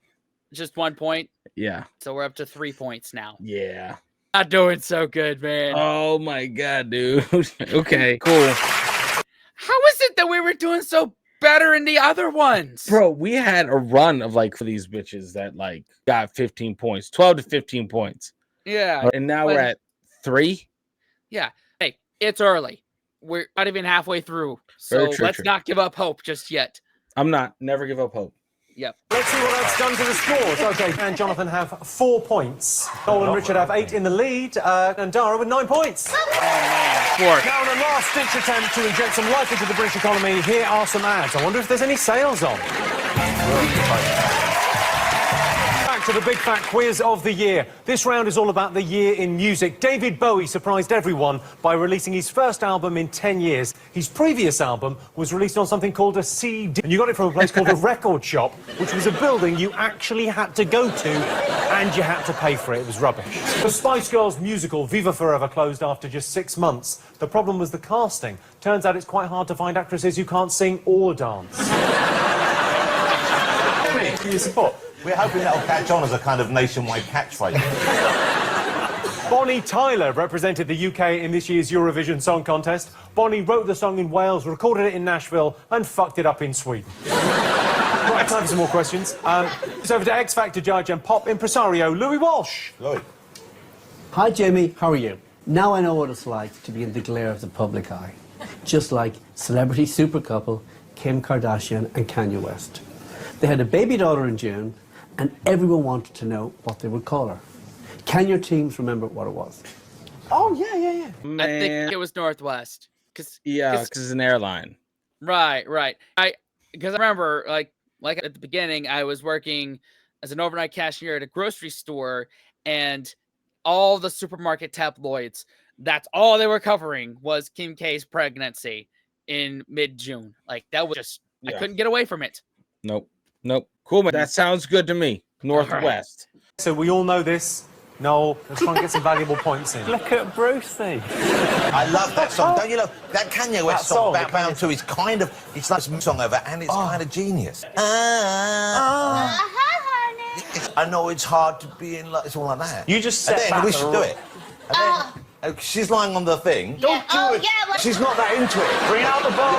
just 1 point. Yeah. So we're up to 3 points now. Yeah. Not doing so good, man. Oh my god, dude. Okay, cool. How is it that we were doing so better in the other ones? Bro, we had a run of for these bitches that got 15 points, 12 to 15 points. Yeah. And now we're at 3. Yeah. Hey, it's early. We're not even halfway through. Very So true, let's true. not give up hope just yet. I'm not. Never give up hope. Yep. Let's see what that's done to the scores. Okay, and Jonathan have 4 points. Nolan and Richard have 8 in the lead, and Dara with 9 points. Now, in a last-ditch attempt to inject some life into the British economy, here are some ads. I wonder if there's any sales on. Back to the big fat quiz of the year. This round is all about the year in music. David Bowie surprised everyone by releasing his first album in 10 years. His previous album was released on something called a CD, and you got it from a place called a record shop, which was a building you actually had to go to, and you had to pay for it. It was rubbish. The Spice Girls musical Viva Forever closed after just 6 months. The problem was the casting. Turns out it's quite hard to find actresses who can't sing or dance. Your support. We're hoping that'll catch on as a kind of nationwide catchphrase. Bonnie Tyler represented the UK in this year's Eurovision Song Contest. Bonnie wrote the song in Wales, recorded it in Nashville, and fucked it up in Sweden. Right, time for some more questions. It's over to X Factor judge and pop impresario Louis Walsh. Louis. Hi, Jamie. How are you? Now I know what it's like to be in the glare of the public eye. Just like celebrity super couple Kim Kardashian and Kanye West. They had a baby daughter in June, and everyone wanted to know what they would call her. Can your teams remember what it was? Oh, yeah. I think it was Northwest. Yeah, because it's an airline. Right. Because I remember, like at the beginning, I was working as an overnight cashier at a grocery store, and all the supermarket tabloids, that's all they were covering was Kim K's pregnancy in mid-June. Like, that was just, I couldn't get away from it. Nope. Cool, man. That sounds good to me. Northwest. So we all know this. No, let's try and get some valuable points in. Look at Brucey. I love that song. Don't you love that Kanye West song, Bound 2 is kind of, it's like a song over, and it's kind of genius. I know it's hard to be in love, it's all like that. You just and set then back we should do it. And then, she's lying on the thing. Don't do it. She's not that into it. Bring out the bomb.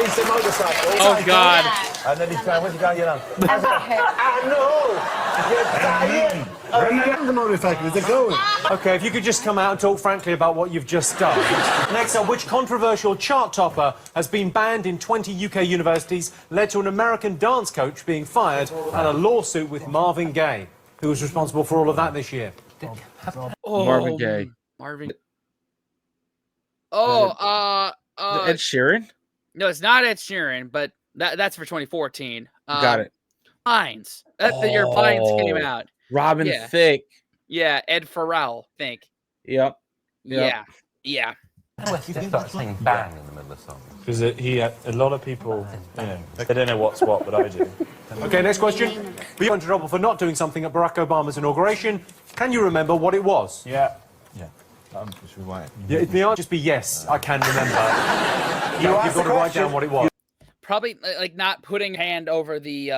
It's the motorcycle. Oh, God. And then he's going, where's he going, you know? I know. You're dying. The motorcycle, is it going? Okay, if you could just come out and talk frankly about what you've just done. Next up, which controversial chart topper has been banned in 20 UK universities, led to an American dance coach being fired, and a lawsuit with Marvin Gaye? Who was responsible for all of that this year? Marvin Gaye. Marvin. Ed Sheeran? No, it's not Ed Sheeran, but that's for 2014. Got it. Pines. That's the year Pines came out. Robin Thicke. Yeah, Ed Farrell, think. Yep. Yeah. Start saying bang in the middle of the song. Because a lot of people, you know, they don't know what's what, but I do. Okay, next question. We got into trouble for not doing something at Barack Obama's inauguration. Can you remember what it was? Yeah. Yeah, the answer just be yes, I can remember. You've got to write down what it was. Probably like not putting hand over the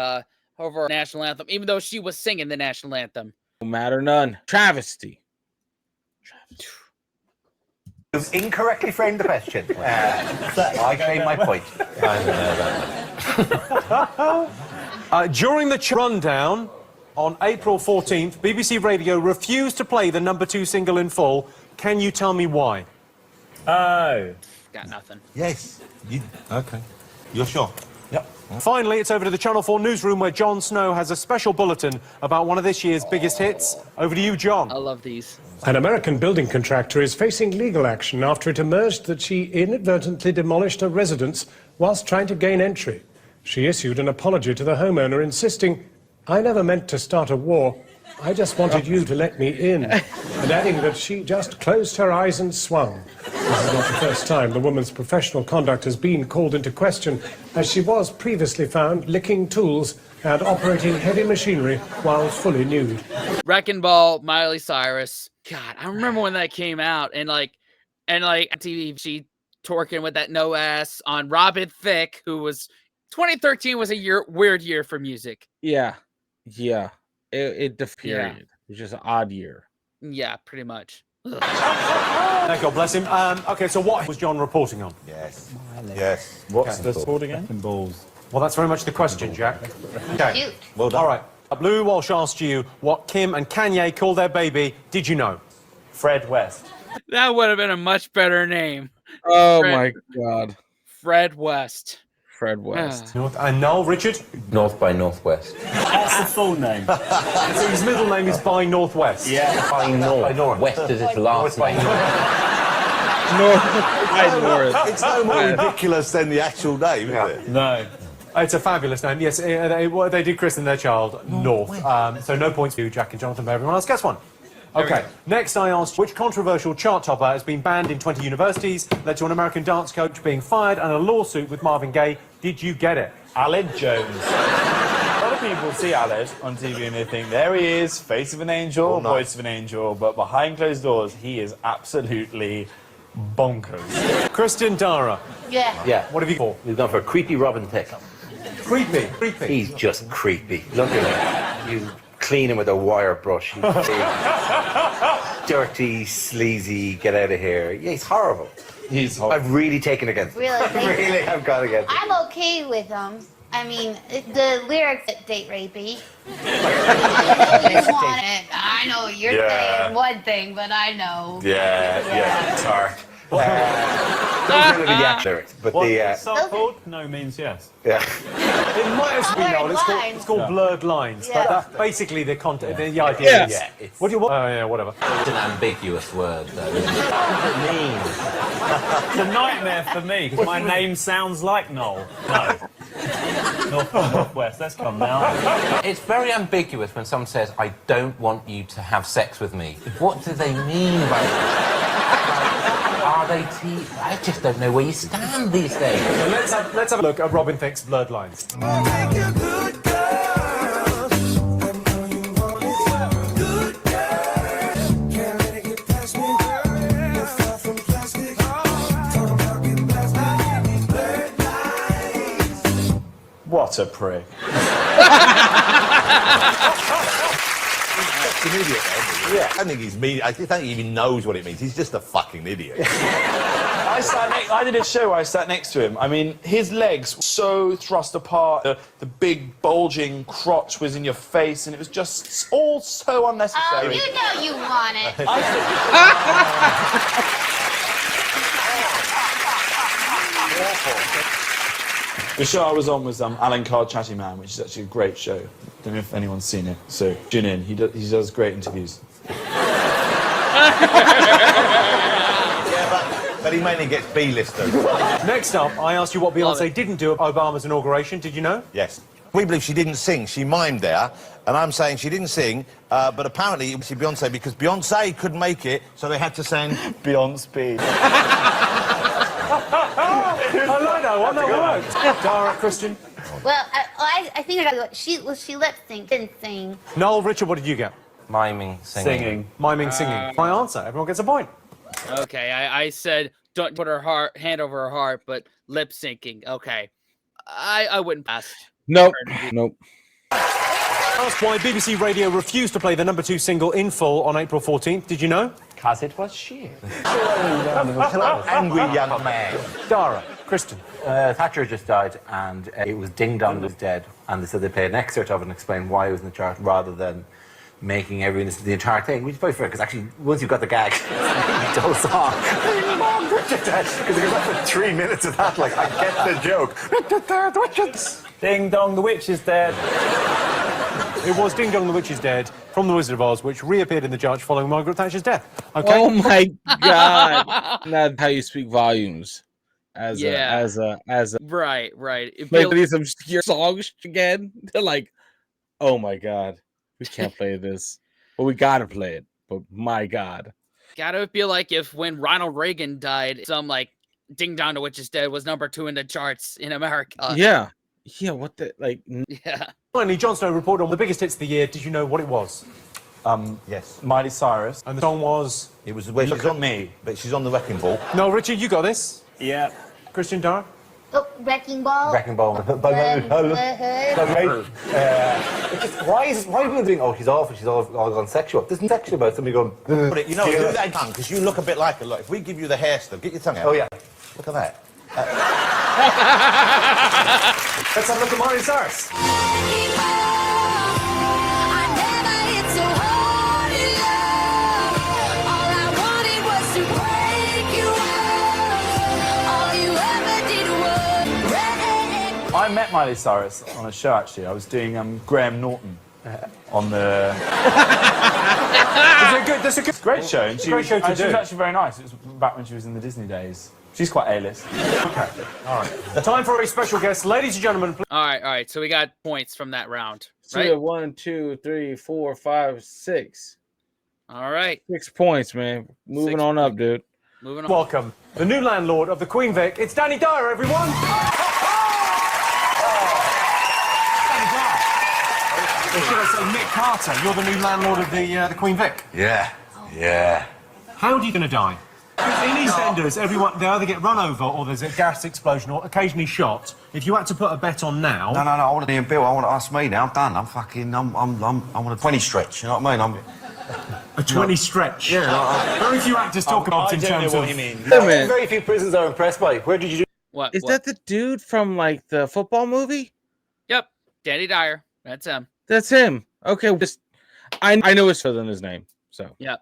over our national anthem, even though she was singing the national anthem. No matter none. Travesty. You've incorrectly framed the question. I claim my point. During the rundown on April 14th, BBC Radio refused to play the #2 single in full. Can you tell me why? Oh. Got nothing. Yes. Okay. You're sure? Yep. Finally, it's over to the Channel 4 newsroom where Jon Snow has a special bulletin about one of this year's biggest hits. Over to you, John. I love these. An American building contractor is facing legal action after it emerged that she inadvertently demolished a residence whilst trying to gain entry. She issued an apology to the homeowner, insisting, "I never meant to start a war. I just wanted you to let me in," and adding that she just closed her eyes and swung. This is not the first time the woman's professional conduct has been called into question, as she was previously found licking tools and operating heavy machinery while fully nude. Wrecking Ball, Miley Cyrus. God, I remember when that came out, and like TV, she twerking with that no ass on Robin Thicke, who was 2013 was a weird year for music. Yeah. It period. It was just an odd year. Yeah, pretty much. God bless him. Okay, so what was John reporting on? Yes. Yes. What's the sport again? Balls. Well, that's very much the question, Jack. Okay. Cute. Well done. All right. Blue Walsh asked you what Kim and Kanye called their baby. Did you know? Fred West. That would have been a much better name. Oh my God. Fred West. Fred West. And Noel, Richard? North by Northwest. That's the full name. So his middle name is by Northwest. Yeah. By North. West is his last name. North. It's no more ridiculous than the actual name, is it? No. It's a fabulous name. Yes, they did christen their child North. So no points for you, Jack and Jonathan, but everyone else gets one. Okay, next I asked which controversial chart topper has been banned in 20 universities, led to an American dance coach being fired and a lawsuit with Marvin Gaye. Did you get it? Aled Jones. A lot of people see Aled on TV and they think, there he is, face of an angel, voice of an angel, but behind closed doors, he is absolutely bonkers. Kristen Dara. Yeah. What have you got? We've gone for creepy Robin Thicke. Creepy. He's just creepy. Look at him. You clean him with a wire brush. He's dirty, sleazy, get out of here. Yeah, he's horrible. He's horrible. I've really taken against him. Really? Really, I've gone against him. I'm okay with them. I mean, the lyrics date rapey. You want it. I know you're saying one thing, but I know. Yeah, it's hard. Those are the actual lyrics, but What's the song called? No means yes. Yeah. It might as well be known. It's called Blurred Lines. Yeah. But that's basically the content. The idea Yes. is. Yeah, What do you want? Oh, yeah, whatever. It's an ambiguous word, though. What does it mean? It's a nightmare for me because my name sounds like Noel. No. North by Northwest. Let's come now. It's very ambiguous when someone says, "I don't want you to have sex with me." What do they mean by that? Are they I just don't know where you stand these days. So let's have a look at Robin Thicke's Blurred Lines. What a prick. An idiot, yeah. I think he's mean. I don't think he even knows what it means. He's just a fucking idiot. I did a show where I sat next to him. I mean, his legs so thrust apart, the big bulging crotch was in your face, and it was just all so unnecessary. Oh, you know you want it. The show I was on was Alan Carr Chatty Man, which is actually a great show. Don't know if anyone's seen it, so tune in. He does great interviews. But he mainly gets B-listers. Next up, I asked you what Beyonce didn't do at Obama's inauguration. Did you know? Yes. We believe she didn't sing. She mimed there, and I'm saying she didn't sing, but apparently it was Beyonce because Beyonce couldn't make it, so they had to sing Beyonce. I like that one. That worked. Dara, Christian. Well, I think I got what she lip synced, didn't sing. Noel, Richard, what did you get? Miming, singing. Miming, singing. My answer. Everyone gets a point. Okay, I said don't put her hand over her heart, but lip syncing. Okay, I wouldn't pass. Nope. Asked why BBC Radio refused to play the #2 single In Full on April 14th. Did you know? Because it was shit. Angry young man. Dara, Christian. Thatcher just died, and it was Ding Dong was dead, and they said they played an excerpt of it and explained why it was in the chart rather than making everyone listen to the entire thing, which is very fair, because actually, once you've got the gag, the whole song, Ding Dong, Richard dead, because it goes on for 3 minutes of that, like, I get the joke. Ding Dong, the witch is dead. It was Ding Dong, the Witch is Dead from The Wizard of Oz, which reappeared in the church following Margaret Thatcher's death. Okay. Oh my God! That's how you speak volumes. As a right. Play these obscure songs again. They're like, oh my God, we can't play this, but we gotta play it. But my God, Gotta be like if when Ronald Reagan died, some like Ding Dong the Witch is Dead was #2 in the charts in America. Yeah. What the like? Yeah. Finally, Jon Snow reported on the biggest hits of the year. Did you know what it was? Yes. Miley Cyrus. And the song was? It was where she's on me, but she's on the wrecking ball. No, Richard, you got this. Yeah. Christian, Dara? Oh, Wrecking Ball. Wrecking Ball. Why are people doing, oh, she's awful, she's all gone sexual? There's nothing sexual about somebody going... But you know, do that tongue, because you look a bit like her. Look, if we give you the hair stuff, get your tongue out. Oh, yeah. Look at that. Let's have a look at Miley Cyrus. I met Miley Cyrus on a show, actually. I was doing Graham Norton on the... That's a good great show. And she great show to She do. was actually very nice. It was back when she was in the Disney days. She's quite A-list. Okay, all right. Time for a special guest. Ladies and gentlemen, please. All right. So we got points from that round, So right? we have 1, 2, 3, 4, 5, 6. All right. 6 points, man. Moving on up, dude. Moving on. Welcome, the new landlord of the Queen Vic. It's Danny Dyer, everyone. Or should I say Nick Carter? You're the new landlord of the Queen Vic. Yeah. How are you going to die? In EastEnders, everyone, they either get run over or there's a gas explosion or occasionally shot. If you had to put a bet on now... No, I want to be in Bill. I want to ask me now. I'm done. I'm on a 20 stretch, you know what I mean? A 20 stretch? Yeah. Very few actors talk about it in terms of... Very few prisons are impressed by it. Where did you do... What? Is that the dude from like the football movie? Yep. Danny Dyer. That's him. That's him. Okay, I know his other than his name. So Yep.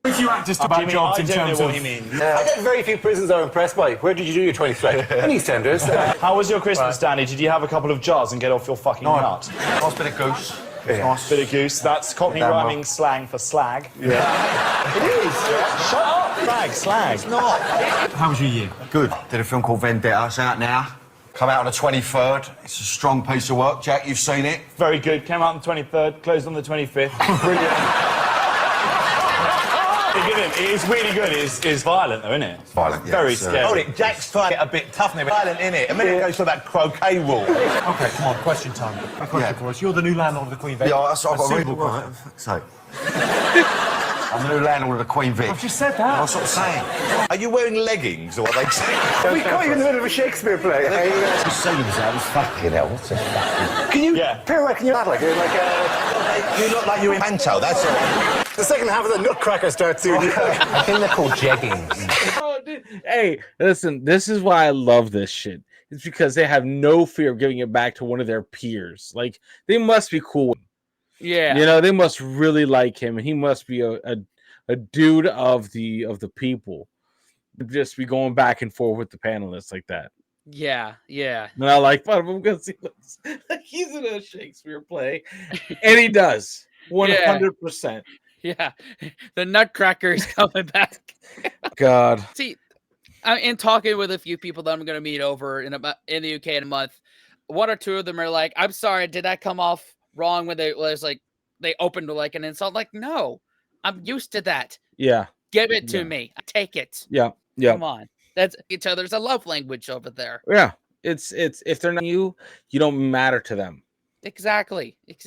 Very few actors talk about jobs in terms of... I think very few prisons are impressed by it. Where did you do your 20 stretch? In EastEnders. How was your Christmas, Danny? Did you have a couple of jars and get off your fucking nut? Nice bit of goose. Nice. Bit of goose. That's Cockney rhyming slang for slag. Yeah. It is. Shut up, slag. It's not. How was your year? Good. Did a film called Vendetta. It's out now. Come out on the 23rd. It's a strong piece of work. Jack, you've seen it. Very good. Came out on the 23rd, closed on the 25th. Brilliant. It is really good. It's violent, though, isn't it? Violent, yeah. Very scary. Hold it. Jack's trying to get a bit tough now. Violent, innit? A minute goes to that croquet rule. Okay, come on, question time. A question for us. You're the new landlord of the Queen Vic. Yeah, that's what I've got to read. suitable question. So. I'm the new landlord of the Queen Vic. I've just said that. That's what I'm saying. Are you wearing leggings, or are they saying? We caught you in the middle of a Shakespeare play. You see that? Fucking hell. What's this fucking... Can you pirouette? Can you act like it? You look like you're in Panto, that's all. The second half of the Nutcracker starts soon. I think they're called jeggings. Oh, dude. Hey, listen, this is why I love this shit. It's because they have no fear of giving it back to one of their peers. Like, they must be cool. Yeah. You know, they must really like him, and he must be a dude of the people. Just be going back and forth with the panelists like that. Yeah. And I like fun of him because he looks like he's in a Shakespeare play. And he does. 100%. Yeah. The Nutcracker is coming back. God. See, I'm in talking with a few people that I'm going to meet over in the UK in a month. One or two of them are like, I'm sorry, did that come off wrong when they opened with like an insult? Like, no, I'm used to that. Yeah. Give it to me. I take it. Yeah. Come on. That's each other's a love language over there. Yeah, it's if they're not you, you don't matter to them. Exactly. It's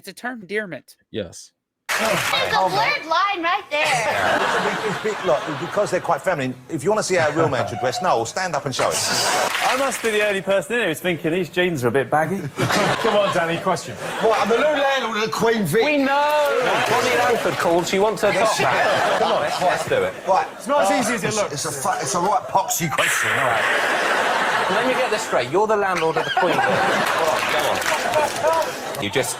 a term of endearment. Yes. There's a blurred line right there. Look, because they're quite feminine, if you want to see how a real man should dress, Noel, stand up and show it. I must be the only person in here who's thinking these jeans are a bit baggy. Come on, Danny, question. Right, I'm the new landlord of the Queen Vic. We know! Bonnie Langford called, she wants her top hat. Come on, let's do it. Right. It's not as easy as it looks. It's a right poxy question, all right. Let me get this straight. You're the landlord of the Queen Vic. Go on. You just...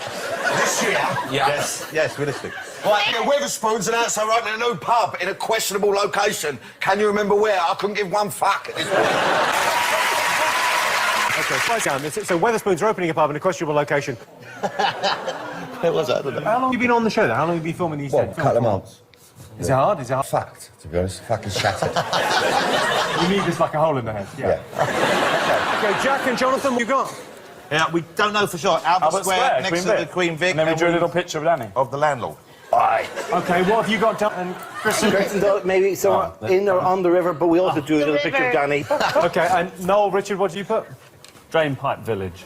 This year? Yeah. Yes, realistic. Right, the Weatherspoons announced they're opening a new pub in a questionable location. Can you remember where? I couldn't give one fuck at this point. Okay, slow down. So Weatherspoons are opening a pub in a questionable location. Where was that? I don't know. How long have you been on the show, though? How long have you been filming these Well, a couple of months. Is it hard? Is it hard? Fucked, to be honest. Fucking shattered. You need this like a hole in the head. Yeah. Okay, Jack and Jonathan, what you got? Yeah, we don't know for sure. Albert Square, next to the Queen Vic. And then we drew a little picture of Danny. Of the landlord. Aye. Okay, what have you got done? And Kristen? Maybe somewhere in or on the river, but we also drew a little picture of Danny. Okay, and Noel, Richard, what do you put? Drainpipe Village.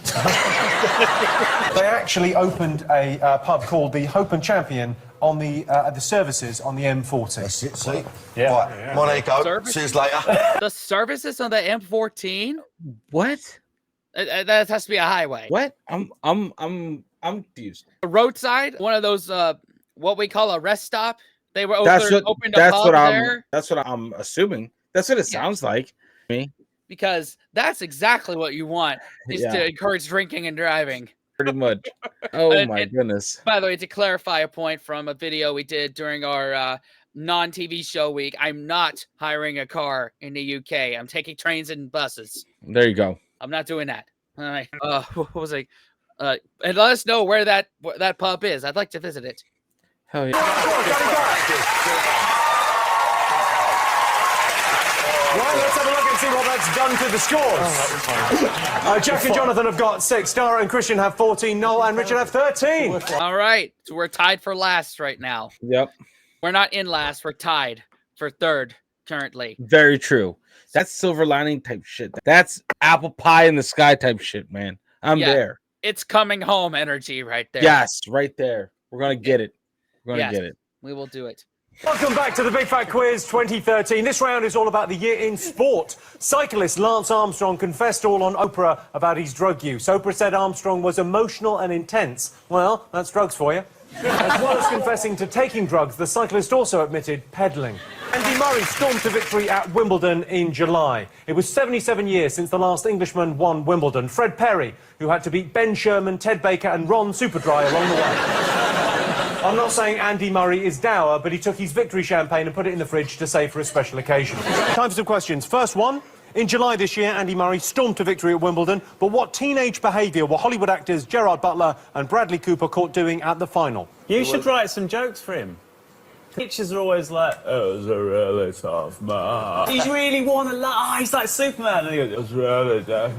They actually opened a pub called the Hope and Champion on the services on the M40. That's it, see? Yeah. Right, Monaco, see you later. The services on the M14? What? That has to be a highway. What? I'm confused. A roadside, one of those what we call a rest stop. They were opened a that's pub what there. That's what I'm assuming. That's what it sounds like. Me. Because that's exactly what you want is to encourage drinking and driving. Pretty much. Oh my goodness. By the way, to clarify a point from a video we did during our non-TV show week, I'm not hiring a car in the UK. I'm taking trains and buses. There you go. I'm not doing that. All right. What was I? And let us know where that pub is. I'd like to visit it. Hell yeah. Right, let's have a look and see what that's done to the scores. Jack and Jonathan have got 6. Dara and Christian have 14. Noel and Richard have 13. All right. So we're tied for last right now. Yep. We're not in last. We're tied for third currently. Very true. That's silver lining type shit. That's apple pie in the sky type shit, man. I'm there. It's coming home energy right there. Yes, right there. We're going to get it. We're going to get it. We will do it. Welcome back to the Big Fat Quiz 2013. This round is all about the year in sport. Cyclist Lance Armstrong confessed all on Oprah about his drug use. Oprah said Armstrong was emotional and intense. Well, that's drugs for you. As well as confessing to taking drugs, the cyclist also admitted peddling. Andy Murray stormed to victory at Wimbledon in July. It was 77 years since the last Englishman won Wimbledon. Fred Perry, who had to beat Ben Sherman, Ted Baker and Ron Superdry along the way. I'm not saying Andy Murray is dour, but he took his victory champagne and put it in the fridge to save for a special occasion. Time for some questions. First one. In July this year, Andy Murray stormed to victory at Wimbledon, but what teenage behaviour were Hollywood actors Gerard Butler and Bradley Cooper caught doing at the final? You should write some jokes for him. Pictures are always like, oh, it was a really tough man. He's really won a lot. Oh, he's like Superman. And he goes, it was really tough.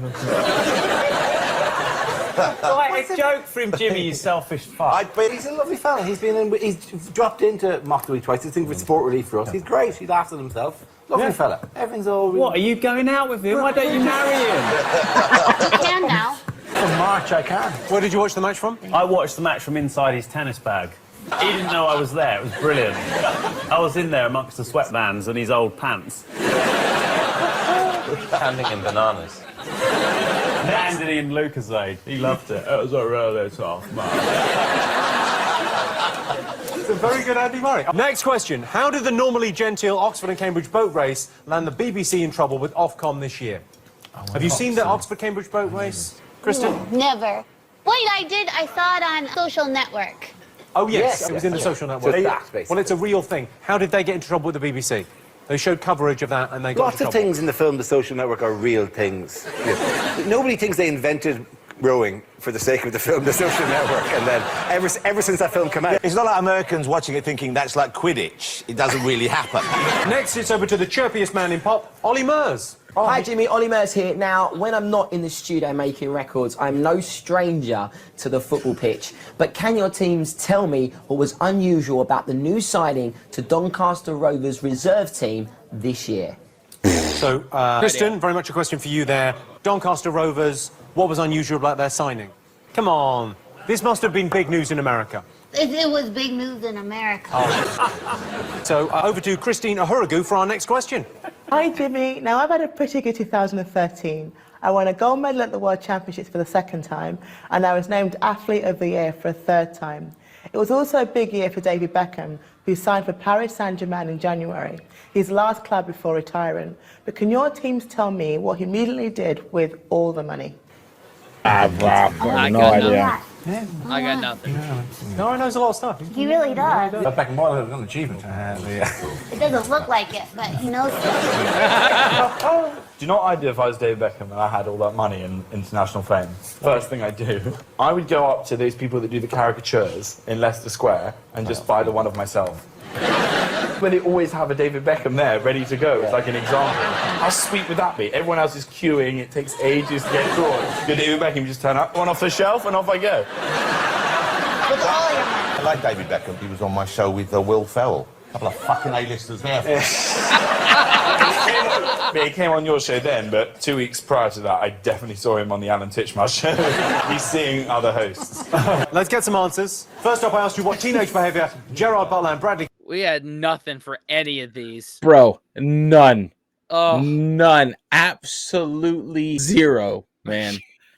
Write a joke for him, Jimmy, you selfish fuck. But he's a lovely fella. He's dropped into Mockery twice. He's for sport relief for us. He's great. He laughs at himself. Lovely fella. Everything's all... What, are you going out with him? Why don't you marry him? You can now. From March, I can. Where did you watch the match from? I watched the match from inside his tennis bag. He didn't know I was there. It was brilliant. I was in there amongst the sweatbands and his old pants. Handing in bananas. Handed in Lucasade. He loved it. It was a really tough match. It's a very good Andy Murray. Next question. How did the normally genteel Oxford and Cambridge boat race land the BBC in trouble with Ofcom this year? Have you seen the Oxford-Cambridge boat race, Kristen? Never. Wait, I did. I saw it on Social Network. Oh, yes. It was in the Social Network. Well, it's a real thing. How did they get into trouble with the BBC? They showed coverage of that and they got Lots of things in the film The Social Network are real things. Nobody thinks they invented rowing for the sake of the film The Social Network, and then ever since that film came out... It's not like Americans watching it thinking that's like Quidditch. It doesn't really happen. Next, it's over to the chirpiest man in pop, Ollie Murs. Hi Jimmy, Ollie Murs here. Now, when I'm not in the studio making records, I'm no stranger to the football pitch. But can your teams tell me what was unusual about the new signing to Doncaster Rovers reserve team this year? So, Kristen, very much a question for you there. Doncaster Rovers, what was unusual about their signing? Come on. This must have been big news in America. It was big news in America. So, over to Christine Ahuragu for our next question. Hi, Jimmy. Now, I've had a pretty good 2013. I won a gold medal at the World Championships for the second time, and I was named Athlete of the Year for a third time. It was also a big year for David Beckham, who signed for Paris Saint-Germain in January, his last club before retiring. But can your teams tell me what he immediately did with all the money? I have no idea. Yeah. I got nothing. No one knows a lot of stuff. He really does. But Beckham was an achievement. It doesn't look like it, but he knows it. Do you know what I'd do if I was David Beckham and I had all that money and international fame? First thing I'd do, I would go up to those people that do the caricatures in Leicester Square and just buy the one of myself. But they always have a David Beckham there, ready to go. It's like an example. How sweet would that be? Everyone else is queuing, it takes ages to get drawn. Good David Beckham, you just turn up, one off the shelf, and off I go. With all your money. I like David Beckham. He was on my show with Will Ferrell. A couple of fucking A-listers there. He came on your show then, but 2 weeks prior to that, I definitely saw him on the Alan Titchmarsh show. He's seeing other hosts. Let's get some answers. First up, I asked you what teenage behaviour Gerard Butler and Bradley... We had nothing for any of these. Bro, none. Oh. None. Absolutely zero, man.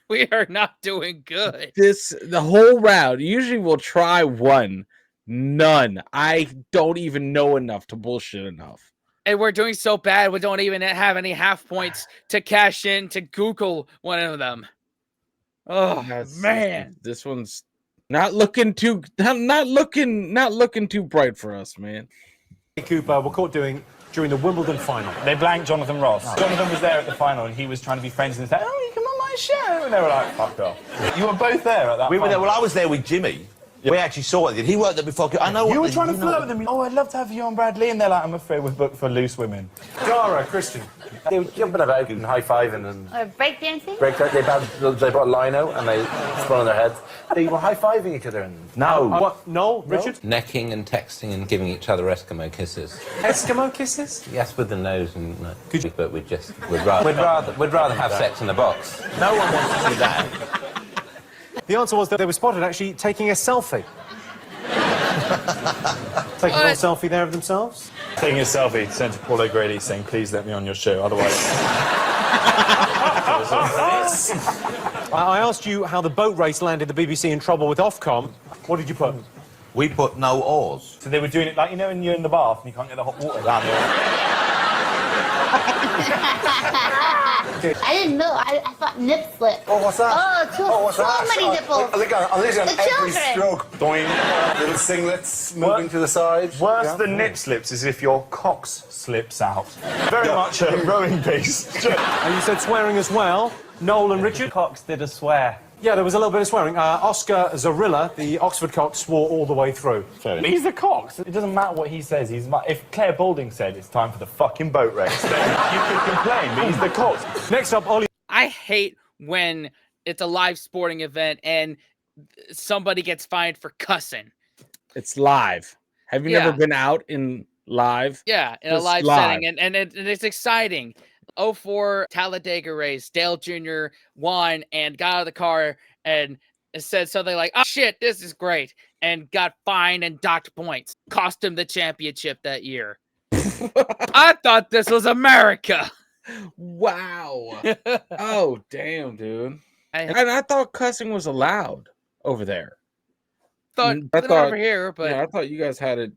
We are not doing good. The whole round, usually we'll try one. None. I don't even know enough to bullshit enough. And we're doing so bad, we don't even have any half points to cash in to Google one of them. Oh, man. This one's not looking too bright for us, man. Cooper were caught doing during the Wimbledon final. They blanked Jonathan Ross. Oh. Jonathan was there at the final and he was trying to be friends and say, "Oh, you come on my show," and they were like, "Fuck off." You were both there at that. We were there. Well, I was there with Jimmy. Yeah. We actually saw it. He worked there before. I know. You were trying to flirt with them. Oh, I'd love to have you on Bradley, and they're like, "I'm afraid we're booked for loose women." Dara, Christian. They were jumping about and high-fiving and... Or breakdancing? They brought lino and they spun on their heads. They were high-fiving each other and... No. What? No, Richard? Necking and texting and giving each other Eskimo kisses. Eskimo kisses? Yes, with the nose and... But we'd rather have sex in the box. No one wants to do that. The answer was that they were spotted actually taking a selfie. Taking a selfie there of themselves? Taking a selfie, sent to Paul O'Grady saying, "Please let me on your show, otherwise..." I asked you how the boat race landed the BBC in trouble with Ofcom. What did you put? We put no oars. So they were doing it like, you know, when you're in the bath and you can't get the hot water down I didn't know. I thought nip slip. Oh, what's that? So many nipples. I think on every children. stroke. Doing little singlets moving to the side. Worse than nip slips is if your cocks slips out. Very much a rowing piece. And you said swearing as well. Noel and Richard. Cox did a swear. Yeah, there was a little bit of swearing. Oscar Zarilla, the Oxford cock, swore all the way through. He's the Cox. It doesn't matter what he says. If Claire Balding said it's time for the fucking boat race, then you can complain, but he's the Cox. Next up, Ollie. I hate when it's a live sporting event and somebody gets fined for cussing. It's live. Have you never been out in live? Yeah, in a live setting, and it's exciting. 04 Talladega race, Dale Jr. won and got out of the car and said something like, "Oh shit, this is great," and got fined and docked points. Cost him the championship that year. I thought this was America. Wow. Oh, damn, dude. I thought cussing was allowed over there. I thought over here, but I thought you guys had it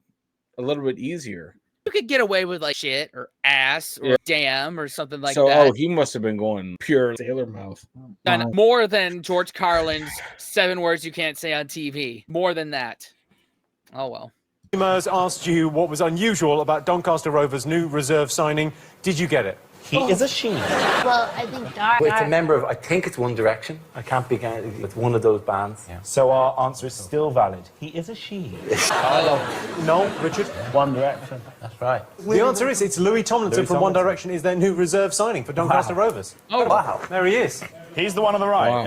a little bit easier. You could get away with like shit or ass or damn or something like that. Oh, he must have been going pure sailor mouth. And more than George Carlin's 7 words you can't say on TV. More than that. Oh, well. Mers asked you what was unusual about Doncaster Rovers' new reserve signing. Did you get it? He is a she. Well, I think Dara... It's a member of, I think it's One Direction. I can't be, it's one of those bands. Yeah. So our answer is still valid. He is a she. No, Richard? One Direction. That's right. The answer is it's Louis Tomlinson from One Direction is their new reserve signing for Doncaster Rovers. Oh, wow. There he is. He's the one on the right. Wow.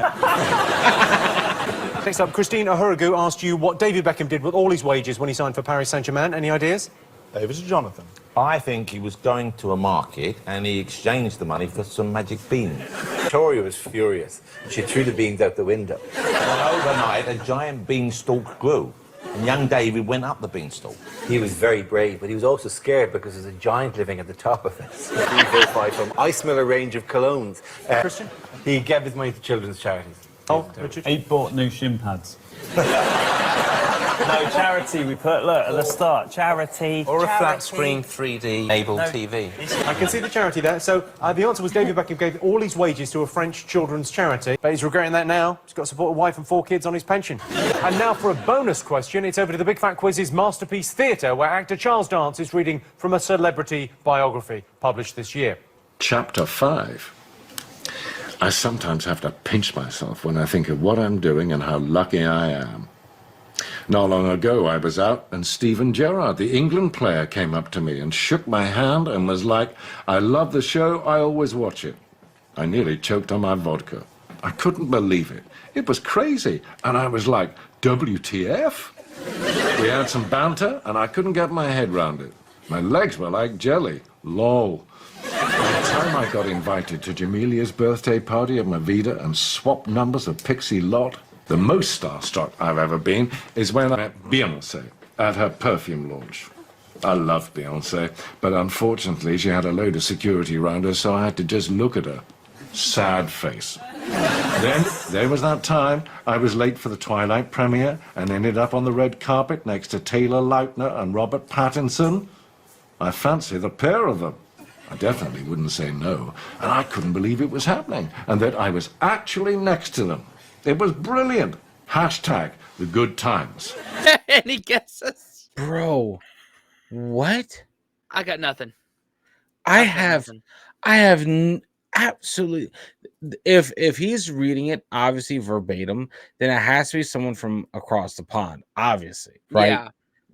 Next up, Christine Ahuragu asked you what David Beckham did with all his wages when he signed for Paris Saint-Germain. Any ideas? Over to Jonathan. I think he was going to a market and he exchanged the money for some magic beans. Victoria was furious. She threw the beans out the window. And overnight, a giant beanstalk grew. And young David went up the beanstalk. He was very brave, but he was also scared because there's a giant living at the top of it. 345 from Ice Miller range of colognes. Christian? He gave his money to children's charities. Oh, Richard? He bought new shin pads. No, charity, we put, look, at the start, charity. Or a flat screen 3D enabled TV. I can see the charity there. So the answer was David Beckham gave all his wages to a French children's charity. But he's regretting that now. He's got to support a wife and 4 kids on his pension. And now for a bonus question. It's over to the Big Fat Quiz's Masterpiece Theatre, where actor Charles Dance is reading from a celebrity biography published this year. Chapter 5. I sometimes have to pinch myself when I think of what I'm doing and how lucky I am. Not long ago, I was out, and Steven Gerrard, the England player, came up to me and shook my hand and was like, "I love the show, I always watch it." I nearly choked on my vodka. I couldn't believe it. It was crazy, and I was like, WTF? We had some banter, and I couldn't get my head round it. My legs were like jelly. Lol. By the time I got invited to Jamelia's birthday party at Mavida and swapped numbers with Pixie Lott, the most starstruck I've ever been is when I met Beyoncé at her perfume launch. I love Beyoncé, but unfortunately she had a load of security around her, so I had to just look at her. Sad face. Then there was that time I was late for the Twilight premiere and ended up on the red carpet next to Taylor Lautner and Robert Pattinson. I fancy the pair of them. I definitely wouldn't say no, and I couldn't believe it was happening, and that I was actually next to them. It was brilliant. Hashtag the good times. Any guesses? Bro, what? I got nothing. I have absolutely. If he's reading it obviously verbatim, then it has to be someone from across the pond, obviously, right? Yeah.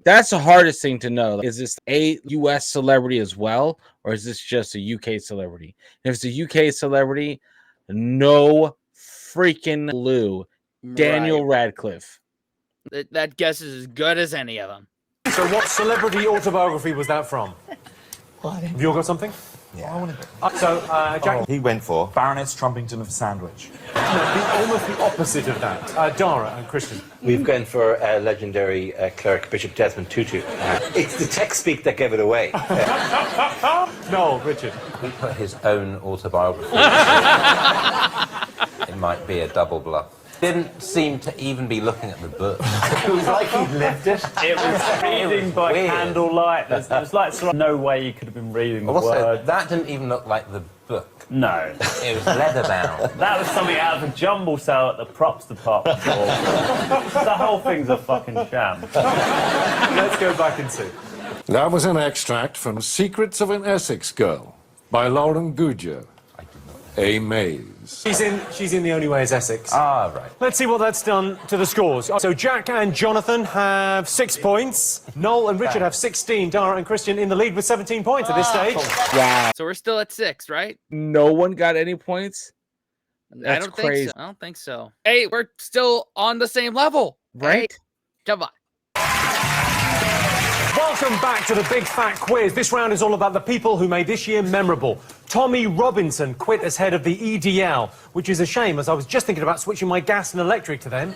That's the hardest thing to know. Is this a U.S. celebrity as well, or is this just a UK celebrity? If it's a UK celebrity, no freaking clue. Daniel Radcliffe. That guess is as good as any of them. So what celebrity autobiography was that from? Have you all got something? Yeah. Jack? He went for Baroness Trumpington of Sandwich. Almost the opposite of that. Dara and Christian. We've gone for legendary cleric Bishop Desmond Tutu. It's the text speak that gave it away. No, Richard. He put his own autobiography. It might be a double bluff. Didn't seem to even be looking at the book. It was like he'd lived it. It was reading by weird. candlelight. It was like sort of no way you could have been reading the Also, word. that didn't even look like the book. No. It was leather bound. That was something out of a jumble sale at the props department. The whole thing's a fucking sham. Let's go back and see. That was an extract from Secrets of an Essex Girl by Lauren Goodyear. A maze. She's in The Only Way is Essex. Ah, right. Let's see what that's done to the scores. So Jack and Jonathan have 6 points. Noel and Richard have 16. Dara and Christian in the lead with 17 points at this stage. Wow. So we're still at 6, right? No one got any points? I don't think so. I don't think so. Hey, we're still on the same level. Right? Hey, come on. Welcome back to the Big Fat Quiz. This round is all about the people who made this year memorable. Tommy Robinson quit as head of the EDL, which is a shame, as I was just thinking about switching my gas and electric to them.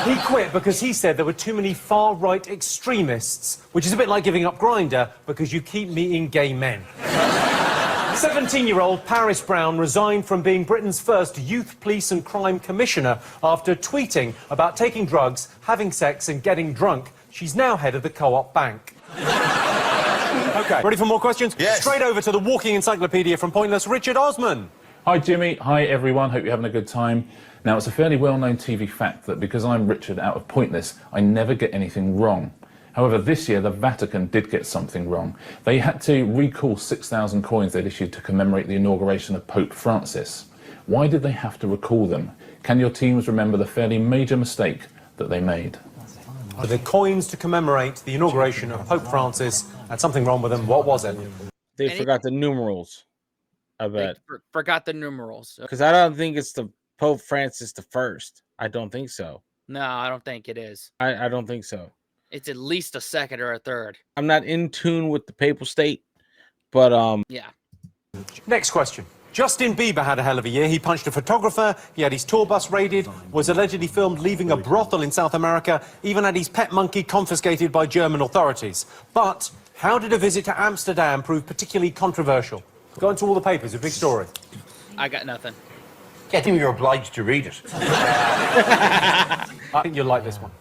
He quit because he said there were too many far-right extremists, which is a bit like giving up Grindr because you keep meeting gay men. 17-year-old Paris Brown resigned from being Britain's first youth police and crime commissioner after tweeting about taking drugs, having sex and getting drunk. She's now head of the Co-op Bank. OK, ready for more questions? Yes. Straight over to the walking encyclopedia from Pointless, Richard Osman. Hi Jimmy, hi everyone, hope you're having a good time. Now it's a fairly well-known TV fact that because I'm Richard out of Pointless, I never get anything wrong. However, this year the Vatican did get something wrong. They had to recall 6,000 coins they'd issued to commemorate the inauguration of Pope Francis. Why did they have to recall them? Can your teams remember the fairly major mistake that they made? The coins to commemorate the inauguration of Pope Francis had something wrong with them. What was it? They forgot the numerals. I bet. Forgot the numerals. Because I don't think it's the Pope Francis the First. I don't think so. No, I don't think it is. I don't think so. It's at least a second or a third. I'm not in tune with the Papal State, but yeah. Next question. Justin Bieber had a hell of a year. He punched a photographer, he had his tour bus raided, was allegedly filmed leaving a brothel in South America, even had his pet monkey confiscated by German authorities. But how did a visit to Amsterdam prove particularly controversial? Go into all the papers, a big story. I got nothing. I think you're obliged to read it. I think you'll like this one.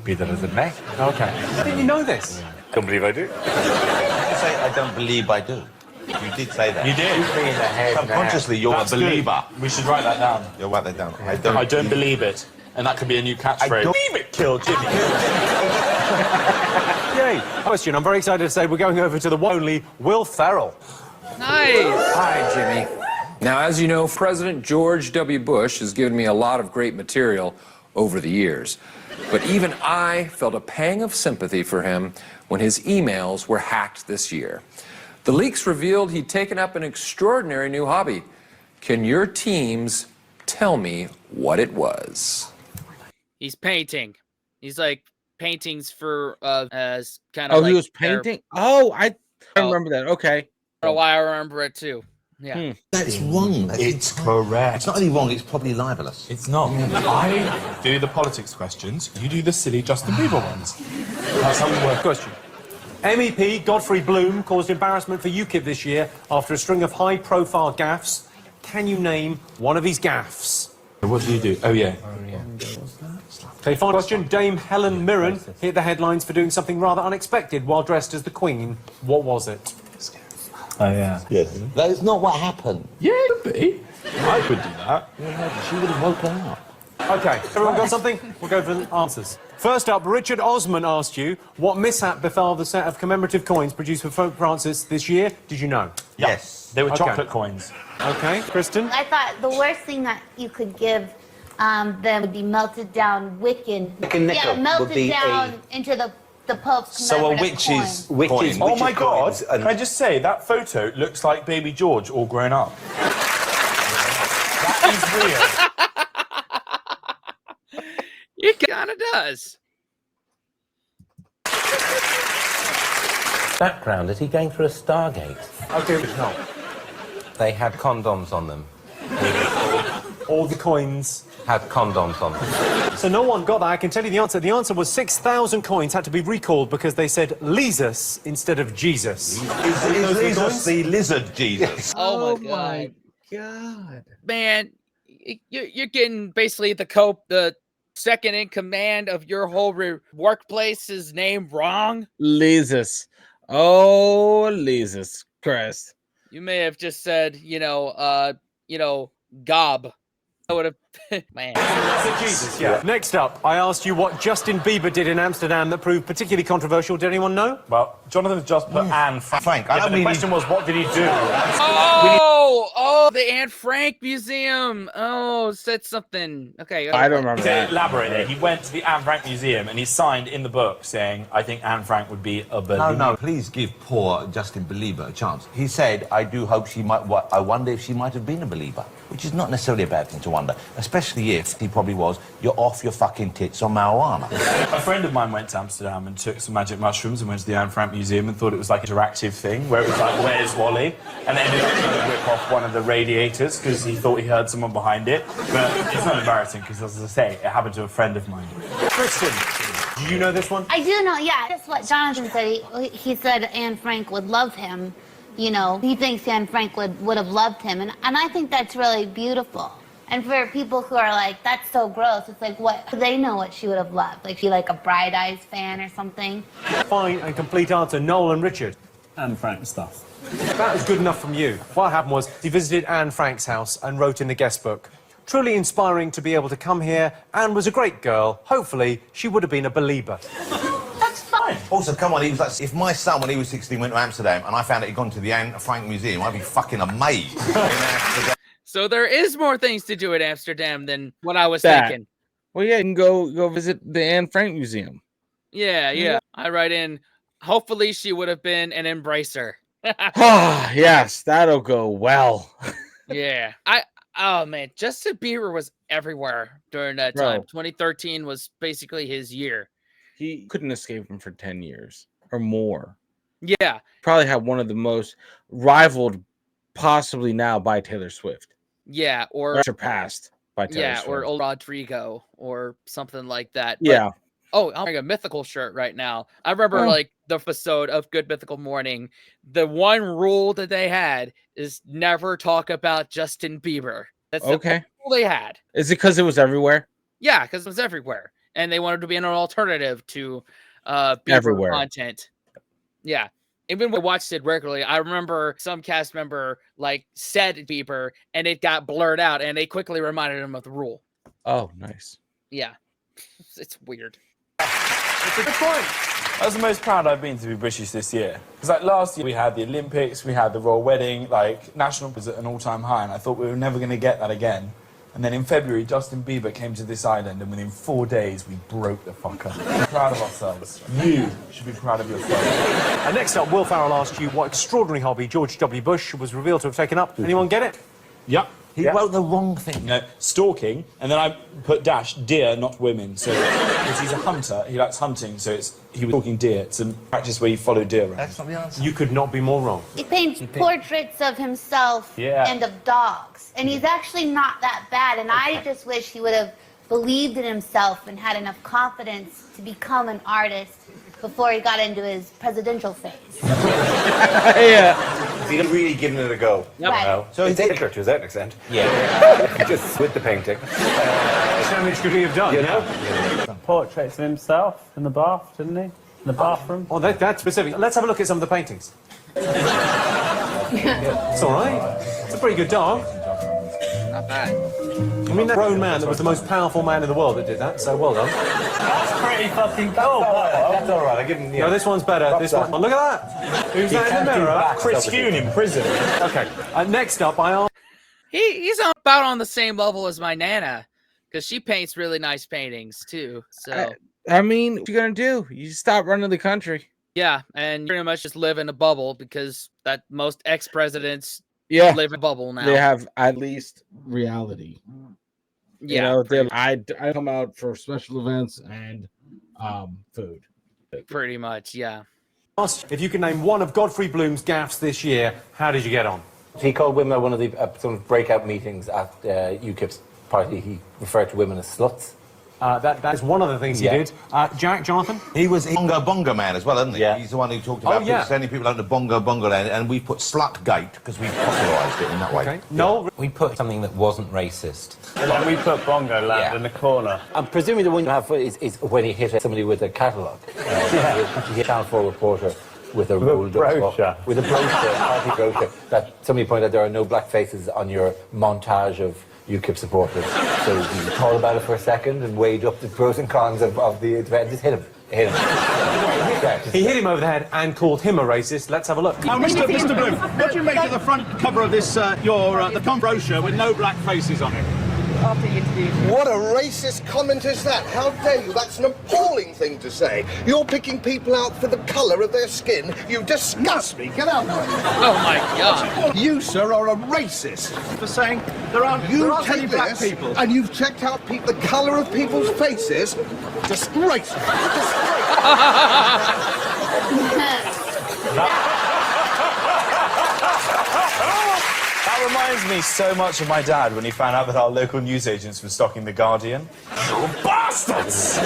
Be that as it may. Okay. Didn't you know this? Don't believe I do. I say I don't believe I do. You did say that. You did. Subconsciously, you're That's a believer. good. We should write that down. You'll write that down. I don't believe it. And that could be a new catchphrase. I don't believe it killed Jimmy. Yay. Question. I'm very excited to say we're going over to the one only Will Ferrell. Nice. Hi, Jimmy. Now, as you know, President George W. Bush has given me a lot of great material over the years. But even I felt a pang of sympathy for him when his emails were hacked this year. The leaks revealed he'd taken up an extraordinary new hobby. Can your teams tell me what it was? He's painting. He's like paintings for as kind of. Oh, like he was painting. Oh, I remember that. Okay. I don't know why I remember it too. Yeah. That's wrong. It's correct. It's not only wrong, it's probably libelous. It's not. I do the politics questions, you do the silly Justin Bieber ones. That's how we work. Question. MEP Godfrey Bloom caused embarrassment for UKIP this year after a string of high-profile gaffes. Can you name one of his gaffes? What do you do? Oh, yeah. Okay, final question. Dame Helen Mirren hit the headlines for doing something rather unexpected while dressed as the Queen. What was it? Oh, yeah. Yes. That is not what happened. Yeah, it could be. I could do that. She would have woken up. Okay, everyone got something? We'll go for the answers. First up, Richard Osman asked you what mishap befell the set of commemorative coins produced for Pope Francis this year. Did you know? Yes. They were Okay. chocolate coins. Okay, Kristen? I thought the worst thing that you could give them would be melted down Wiccan. Wiccan nickel would melted be down into the Pope's So a commemorative witch's coin. Oh my God! coins and- Can I just say that photo looks like baby George all grown up. That is real. It kind of does. Background, is he going through a Stargate? Okay, no. They had condoms on them. All the coins. Had condoms on them. So no one got that. I can tell you the answer. The answer was 6,000 coins had to be recalled because they said Lesus instead of Jesus. Is Jesus the lizard Jesus? Oh my god. Man, you're getting basically the second in command of your whole workplace's name wrong. Jesus. Oh, Jesus Christ. You may have just said, gob. I would have, man. Jesus, yeah. Next up, I asked you what Justin Bieber did in Amsterdam that proved particularly controversial. Did anyone know? Well, Jonathan just put Anne Frank. I Yeah, don't but the mean question was, what did he do? Oh, the Anne Frank Museum. Oh, said something. Okay. I don't remember He's that. elaborated. He went to the Anne Frank Museum and he signed in the book saying, I think Anne Frank would be a believer. No, please give poor Justin Believer a chance. He said, I do hope she might, I wonder if she might have been a believer, which is not necessarily a bad thing to wonder, especially if he probably was, you're off your fucking tits on marijuana. A friend of mine went to Amsterdam and took some magic mushrooms and went to the Anne Frank Museum and thought it was like an interactive thing where it was like, where's Wally? And then ended up trying to whip off one of the radiators because he thought he heard someone behind it. But it's not embarrassing because, as I say, it happened to a friend of mine. Kristen, do you know this one? I do know, yeah. That's what Jonathan said. He said Anne Frank would love him. You know, he thinks Anne Frank would have loved him. And I think that's really beautiful. And for people who are like, that's so gross, it's like, what? They know what she would have loved. Like, she like a Bright Eyes fan or something. Fine and complete answer. Noel and Richard. Anne Frank stuff. That was good enough from you. What happened was he visited Anne Frank's house and wrote in the guest book, truly inspiring to be able to come here. Anne was a great girl. Hopefully, she would have been a believer. That's fine. Also, come on, he was like, if my son, when he was 16, went to Amsterdam and I found that he'd gone to the Anne Frank Museum, I'd be fucking amazed. So there is more things to do at Amsterdam than what I was That. thinking. Well, yeah, you can go visit the Anne Frank Museum. Yeah. I write in, hopefully she would have been an embracer. Ah, yes, that'll go well. Yeah. Oh man, Justin Bieber was everywhere during that time. Bro. 2013 was basically his year. He couldn't escape him for 10 years or more. Yeah. Probably had one of the most rivaled, possibly now, by Taylor Swift. Yeah, or surpassed by Taylor Swift. or old Rodrigo or something like that. Yeah. But, I'm wearing a Mythical shirt right now. I remember like the episode of Good Mythical Morning. The one rule that they had is never talk about Justin Bieber. That's the only rule they had. Is it because it was everywhere? Yeah, because it was everywhere, and they wanted to be an alternative to Bieber Everywhere. content. Yeah. Even when we watched it regularly, I remember some cast member like said Bieber and it got blurred out and they quickly reminded him of the rule. Oh, nice. Yeah. It's weird. It's a good point. I was the most proud I've been to be British this year. Because like last year we had the Olympics, we had the royal wedding, like national was at an all-time high, and I thought we were never going to get that again. And then in February, Justin Bieber came to this island, and within 4 days, we broke the fucker. We're proud of ourselves. You should be proud of yourself. And next up, Will Farrell asked you what extraordinary hobby George W. Bush was revealed to have taken up. Anyone get it? Yep. He wrote the wrong thing. No, stalking, and then I put dash deer, not women. So because he's a hunter, he likes hunting. So he was stalking deer. It's a practice where you follow deer around. That's not the answer. You could not be more wrong. He paints portraits of himself and of dogs. And he's actually not that bad. And I just wish he would have believed in himself and had enough confidence to become an artist before he got into his presidential phase. Yeah. He really giving it a go. Yep. Right. No. So he's amateur to a certain extent. Yeah. Just with the painting. How much could he have done? You know? Portraits of himself in the bath, didn't he? In the bathroom. Oh, that's specific. Let's have a look at some of the paintings. It's all right. It's a pretty good dog. Not bad. I mean, that grown man that was the most powerful man in the world that did that, so well done. That's pretty fucking cool. That's all right. I give him. No, this one's better. This one. Oh, look at that. Who's that in the mirror? Chris Huhn in prison. Okay. Next up, I asked. He's about on the same level as my Nana, because she paints really nice paintings too. So I mean, what you gonna do? You stop running the country. yeah, and you pretty much just live in a bubble because that most ex-presidents live in a bubble now. They have at least reality. Yeah, I come out for special events and food. Pretty much, yeah. If you could name one of Godfrey Bloom's gaffes this year, how did you get on? He called women at one of the some breakout meetings at UKIP's party. He referred to women as sluts. That's one of the things he did. Jack, Jonathan? He was Bongo Bongo Man as well, isn't he? Yeah. He's the one who talked about sending people out to Bongo Bongo Land, and we put Slutgate because we popularised it in that way. Okay. No. We put something that wasn't racist. And we put Bongo Land in the corner. I'm presuming the one you have is when he hit somebody with a catalogue. He hit Channel 4 reporter with a brochure. With a brochure, party brochure. That somebody pointed out there are no black faces on your montage of UKIP supporters. So he thought about it for a second and weighed up the pros and cons of the event. Just hit him. Hit him. He hit him over the head and called him a racist. Let's have a look. Now, Mr. Bloom, what do you make of the front cover of this, the con brochure with no black faces on it? After the interview. What a racist comment is that? How dare you? That's an appalling thing to say. You're picking people out for the colour of their skin. You disgust me. Get out. Oh my God. You, sir, are a racist. For saying there aren't any black people. And you've checked out the colour of people's faces. Disgraceful. That reminds me so much of my dad when he found out that our local newsagents were stocking The Guardian. You bastards!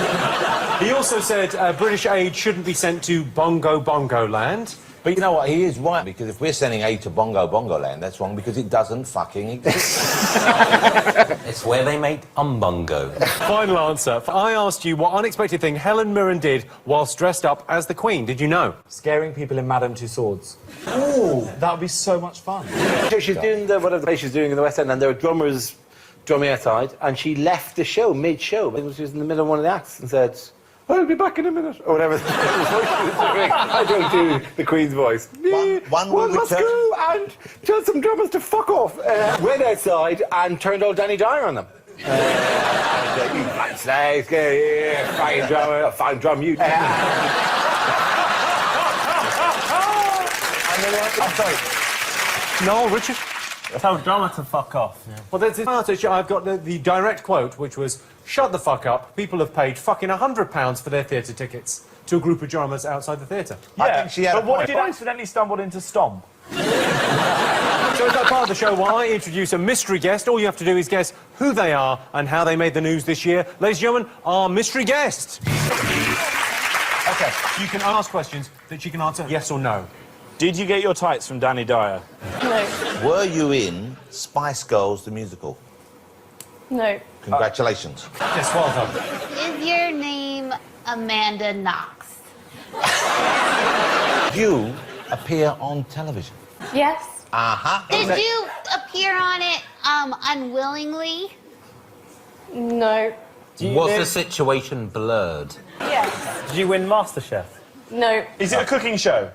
He also said British aid shouldn't be sent to Bongo Bongo Land. But you know what? He is right, because if we're sending aid to Bongo Bongo Land, that's wrong because it doesn't fucking exist. It's where they make umbongo. Final answer. I asked you what unexpected thing Helen Mirren did whilst dressed up as the Queen. Did you know? Scaring people in Madame Tussauds. Oh, that would be so much fun. She's doing whatever the play she's doing in the West End, and there are drummers drumming outside, and she left the show mid-show. She was in the middle of one of the acts and said, I'll be back in a minute, or whatever. I don't do the Queen's voice. One must go and tell some drummers to fuck off. Went outside and turned old Danny Dyer on them. Slaves, get here, fine drummer, fine drum you. I'm sorry. No, Richard? Tell Donna to fuck off. Yeah. Well, there's this I've got the direct quote, which was, "Shut the fuck up. People have paid fucking £100 for their theatre tickets to a group of drummers outside the theatre." Yeah, I think she had but a what point. if you accidentally stumbled into Stomp? So it's that part of the show where I introduce a mystery guest. All you have to do is guess who they are and how they made the news this year. Ladies and gentlemen, our mystery guest. OK, you can ask questions that you can answer yes or no. Did you get your tights from Danny Dyer? No. Were you in Spice Girls, the musical? No. Congratulations. Yes, well done. Is your name Amanda Knox? You appear on television. Yes. Uh-huh. Did you appear on it unwillingly? No. Was the situation blurred? Yes. Did you win MasterChef? No. Is it a cooking show?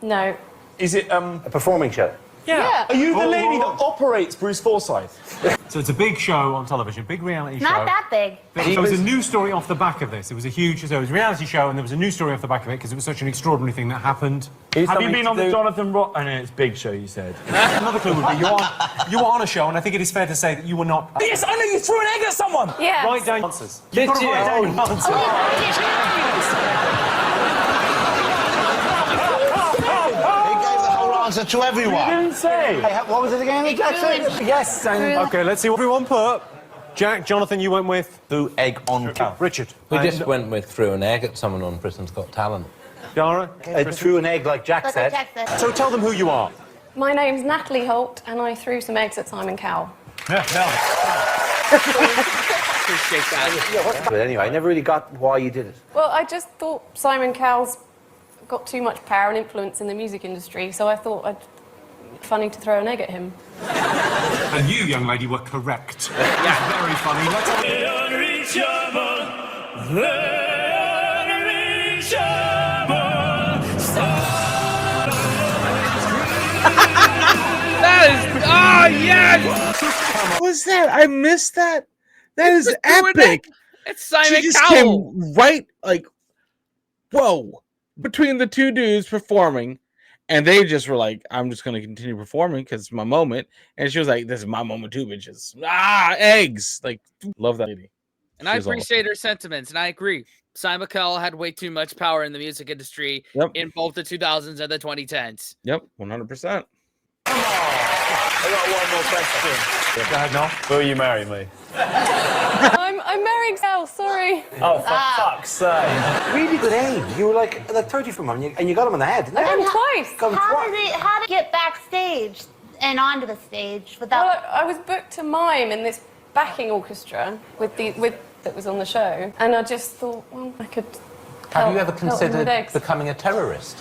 No. Is it A performing show. Yeah. Are you the lady that operates Bruce Forsyth? So it's a big show on television, big reality show. Not that big. There was a news story off the back of this. It was a huge... So it was a reality show, and there was a news story off the back of it because it was such an extraordinary thing that happened. Have you been on the Jonathan Ross... Oh, no, it's Big Show, you said. Another clue would be you were on a show, and I think it is fair to say that you were not... Yes, I know you threw an egg at someone! Yes. Write down answers. Did You've got to you? write down your answers. Answer to everyone. You didn't say. Hey, what was it again, Jackson? Yes, OK, let's see what everyone put. Jack, Jonathan, you went with... Threw egg on cow. Richard. We just went with threw an egg at someone on Britain's Got Talent. Dara. Threw an egg, like Jack said. So tell them who you are. My name's Natalie Holt, and I threw some eggs at Simon Cowell. Yeah, Appreciate that. But anyway, I never really got why you did it. Well, I just thought Simon Cowell's got too much power and influence in the music industry, so I thought it'd be funny to throw an egg at him. And you, young lady, were correct. Yeah. Very funny. Let's have yes! What was that? I missed that. That is epic. It's Simon She just Cowell. came right, like, whoa, between the two dudes performing, and they just were like, "I'm just gonna continue performing because it's my moment." And she was like, "This is my moment too, bitches." Eggs. Like, love that lady. And I appreciate her sentiments, and I agree. Simon Cowell had way too much power in the music industry in both the 2000s and the 2010s. Yep, 100%. I got one more question. Go ahead, Noel. Will you marry me? I'm marrying Sal, sorry. Oh, for fuck's sake. Really good aim. You were like 30 from him, and you got him in the head. I got him twice. How did it get backstage and onto the stage without? Well, I was booked to mime in this backing orchestra that was on the show, and I just thought, well, I could. Have you ever help him with considered eggs. becoming a terrorist?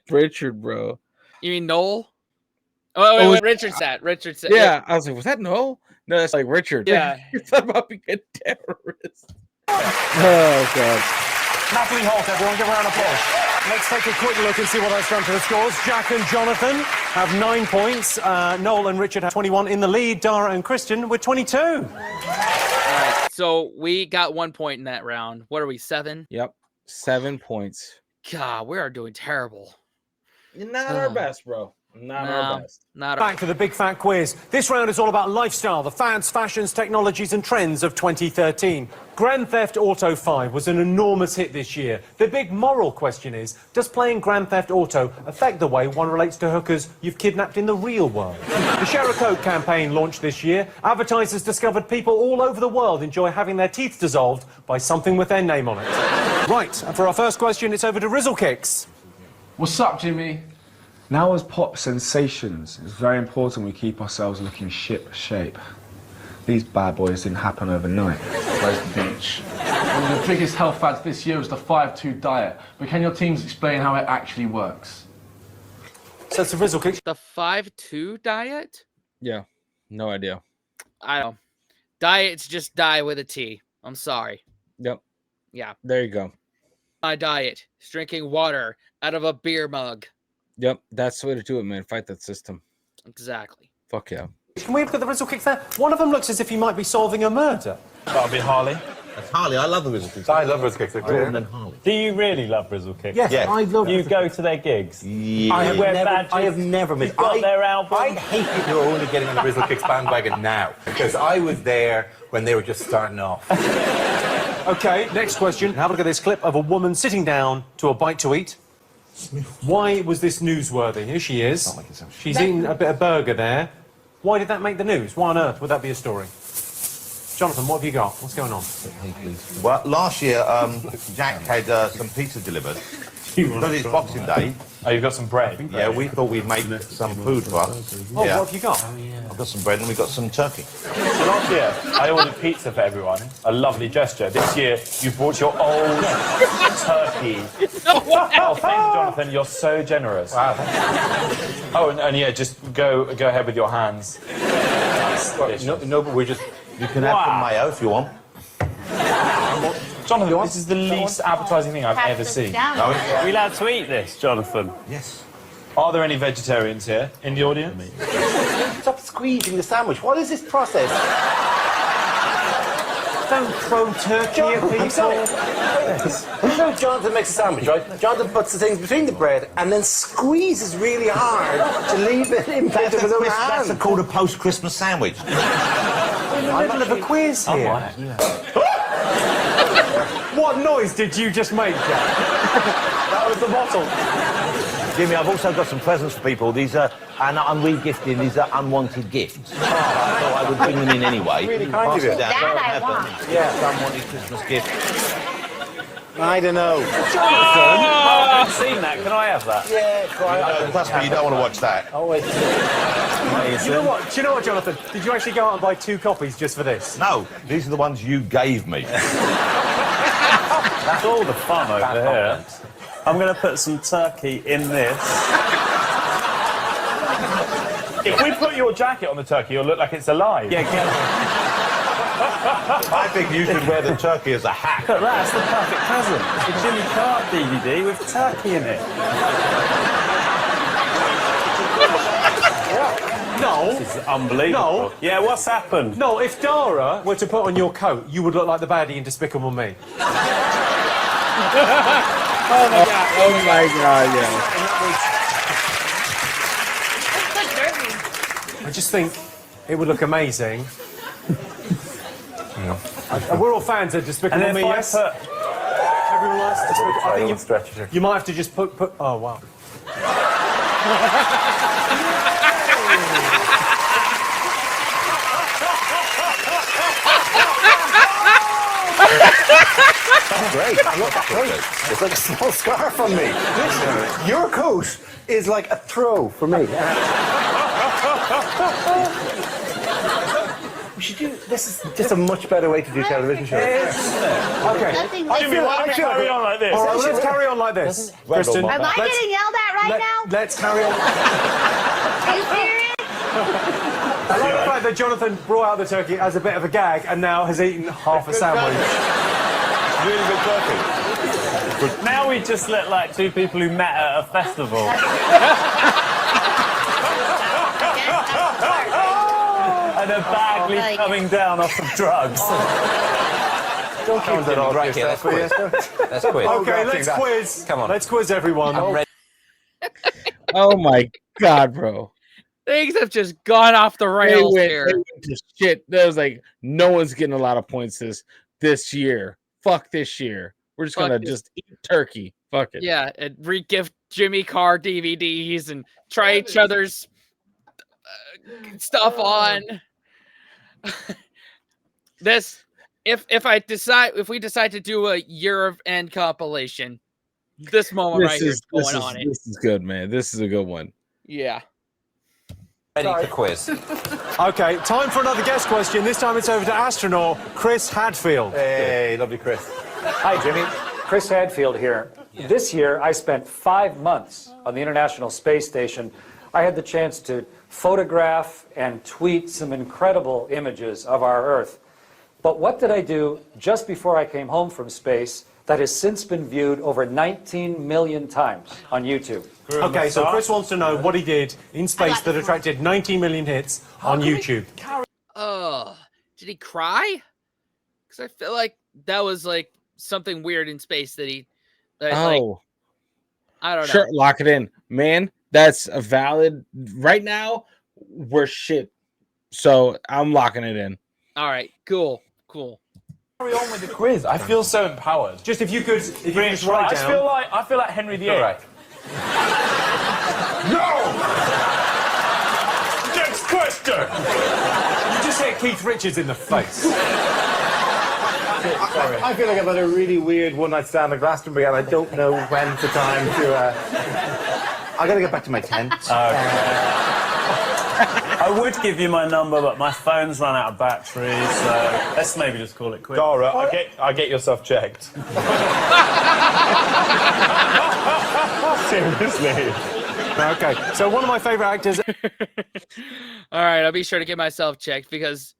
Richard, bro. You mean Noel? Oh, wait, Richard said. Richard said. Yeah, I was like, was that Noel? No, that's like Richard. Yeah. You thought about being a terrorist. Oh, God. Natalie Holt, everyone, give her a round of applause. Let's take a quick look and see what that's done to the scores. Jack and Jonathan have 9 points. Noel and Richard have 21 in the lead. Dara and Christian with 22. All right, so we got 1 point in that round. What are we, 7? Yep, 7 points. God, we are doing terrible. You're not our best, bro. Not our best. Back to the big fat quiz. This round is all about lifestyle, the fads, fashions, technologies and trends of 2013. Grand Theft Auto 5 was an enormous hit this year. The big moral question is, does playing Grand Theft Auto affect the way one relates to hookers you've kidnapped in the real world? The Share a Coke campaign launched this year. Advertisers discovered people all over the world enjoy having their teeth dissolved by something with their name on it. Right, and for our first question, it's over to Rizzle Kicks. What's up, Jimmy? Now as pop sensations, it's very important we keep ourselves looking ship shape. These bad boys didn't happen overnight. Where's the beach? One of the biggest health fads this year is the 5-2 diet, but can your teams explain how it actually works? So it's a Rizzle Kicks. The 5-2 diet? Yeah, no idea. I don't. Diets just die with a T. I'm sorry. Yep. Yeah. There you go. My diet is drinking water out of a beer mug. Yep, that's the way to do it, man. Fight that system. Exactly. Fuck yeah. Can we look at the Rizzle Kicks there? One of them looks as if he might be solving a murder. That'll be Harley. That's Harley. I love the Rizzle Kicks. I love Rizzle Kicks. They're Jordan and Harley. Do you really love Rizzle Kicks? Yes, Yeah. I love You Rizzle go Kicks. to their gigs? Yeah. I badges. have never missed. You've got their album. I hate people who are only getting on the Rizzle Kicks bandwagon now, because I was there when they were just starting off. Okay, next question. Have a look at this clip of a woman sitting down to a bite to eat. Why was this newsworthy? Here she is. She's eating a bit of burger there. Why did that make the news? Why on earth would that be a story? Jonathan, what have you got? What's going on? Well, last year, Jack had some pizza delivered. Because it's Boxing Day. Oh, you've got some bread? Yeah, we thought we'd make some food for us. Oh, Yeah. what have you got? I've got some bread and we've got some turkey. So last year, I ordered pizza for everyone. A lovely gesture. This year, you brought your old turkey. Oh, thank you, Jonathan. You're so generous. Wow. Oh, and yeah, just go ahead with your hands. No, but we're just... You can have some mayo if you want. Jonathan, this is the least appetizing thing I've ever seen. No, Are we allowed to eat this, Jonathan? Yes. Are there any vegetarians here in the audience? Stop squeezing the sandwich. What is this process? Don't throw turkey at people. I'm sorry. So Jonathan makes a sandwich, right? Jonathan puts the things between the bread and then squeezes really hard to leave it imprinted with other hands. That's called a post-Christmas sandwich. We're in the middle of a quiz here. What noise did you just make, Jack? That was the bottle. Jimmy, I've also got some presents for people. These are, and I'm re-gifting, these are unwanted gifts. I thought I would bring them in anyway. Really kind of you. That I want. Yeah, unwanted Christmas gift. I don't know. I haven't seen that. Can I have that? Yeah, Trust me, you don't want to watch that. Oh, wait. Do you know what? Do you know what, Jonathan? Did you actually go out and buy 2 copies just for this? No, these are the ones you gave me. That's all the fun over here. I'm going to put some turkey in this. If we put your jacket on the turkey, it'll look like it's alive. Yeah, get I think you should wear the turkey as a hat. Look, that's the perfect present. The Jimmy Carr DVD with turkey in it. No. This is unbelievable. No. Yeah, what's happened? No, if Dara were to put on your coat, you would look like the baddie in Despicable Me. Oh my god! Oh my god! Yeah. I just think it would look amazing. We're all fans of Despicable And Me, if I yes? put... Everyone likes Despicable I think you might have to just put... Oh, wow. That's great. Look, that's great. It's like a small scarf on me. Listen, your coat is like a throw for me. We should do... This is just a much better way to do television shows. Okay. Nothing Jimmy, why don't we carry on like this? All right, well, let's carry on like this. Kristen, Am I getting yelled at right now? let's carry on. Are you serious? I like the fact that Jonathan brought out the turkey as a bit of a gag and now has eaten half a sandwich. Really good turkey. Now we just look like 2 people who met at a festival. And are badly coming down off of drugs. Don't keep that all to Right, yourself. Let's quit. Okay, let's quiz. Come on. Let's quiz everyone. I'm ready. Oh my god, bro! Things have just gone off the rails here. They went to shit. There was like no one's getting a lot of points this year. Fuck this year. We're just gonna just eat turkey. Fuck it. Yeah, and re-gift Jimmy Carr DVDs and try each other's stuff on. This, if we decide to do a year of end compilation, this moment right here is going on it. This is good, man. This is a good one. Yeah. Ready to quiz. Okay, time for another guest question. This time it's over to astronaut Chris Hadfield. Hey, lovely Chris. Hi, Jimmy. Chris Hadfield here. This year, I spent 5 months on the International Space Station. I had the chance to photograph and tweet some incredible images of our Earth. But what did I do just before I came home from space that has since been viewed over 19 million times on YouTube? Okay, so Chris wants to know what he did in space that attracted 19 million hits on YouTube. Oh, did he cry? Because I feel like that was like something weird in space that he. Like, I don't Sure, know. lock it in, man. That's a valid. Right now, we're shit. So I'm locking it in. All right, cool. Carry on with the quiz. I feel so empowered. Just if you could just write down. I feel like Henry VIII. Right. No! Next question! You just hit Keith Richards in the face. I feel like I've had a really weird one-night stand at Glastonbury, and I don't know when's the time to. I gotta get back to my tent. I would give you my number, but my phone's run out of battery, so let's maybe just call it quits. Dara, I'll get yourself checked. Seriously. Okay, so one of my favourite actors. All right, I'll be sure to get myself checked because,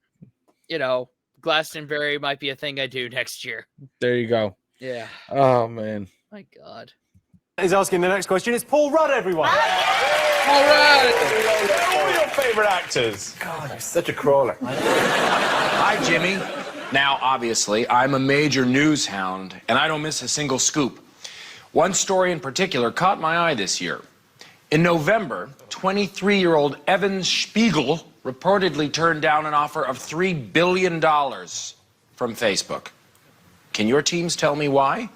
Glastonbury might be a thing I do next year. There you go. Yeah. Oh man. My God. Is asking the next question. It's Paul Rudd, everyone. All right. All your favourite actors. God, you're such a crawler. Hi, Jimmy. Now, obviously, I'm a major news hound, and I don't miss a single scoop. One story in particular caught my eye this year. In November, 23-year-old Evan Spiegel reportedly turned down an offer of $3 billion from Facebook. Can your teams tell me why?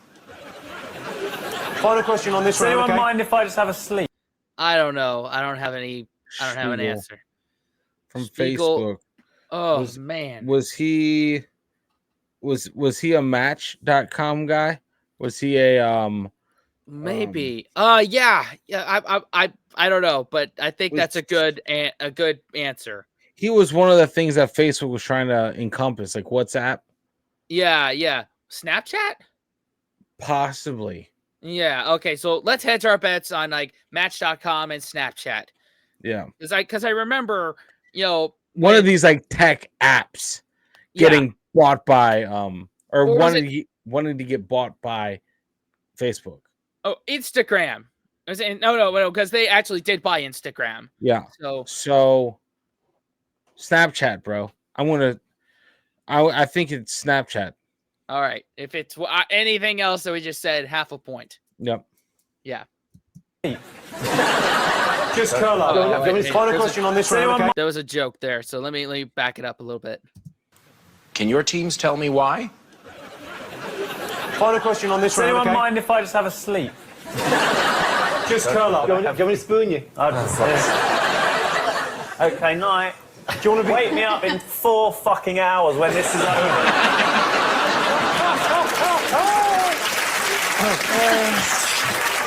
Final question on this Does anyone round, okay? mind if I just have a sleep? I don't know. I don't have an answer. From Spiegel. Facebook. Oh man. Was he a Match.com guy? Was he a Maybe. Yeah. I don't know, but I think that's a good answer. He was one of the things that Facebook was trying to encompass, like WhatsApp? Yeah. Snapchat? Possibly. Yeah. Okay. So let's hedge our bets on like Match.com and Snapchat. Yeah. Because I remember, One of these like tech apps getting bought by or wanting to get bought by Facebook. Oh, Instagram. I was saying, no, because they actually did buy Instagram. Yeah. So Snapchat, bro. I think it's Snapchat. all right. If it's anything else that we just said, half a point. Yep. Yeah. Just curl up. Final question on this round, okay? There was a joke there, so let me back it up a little bit. Can your teams tell me why? Final question on this Does round, anyone okay? mind if I just have a sleep? Just curl up. Do you want me to spoon you? Okay, night. Do you want to wake me up in 4 fucking hours when this is over?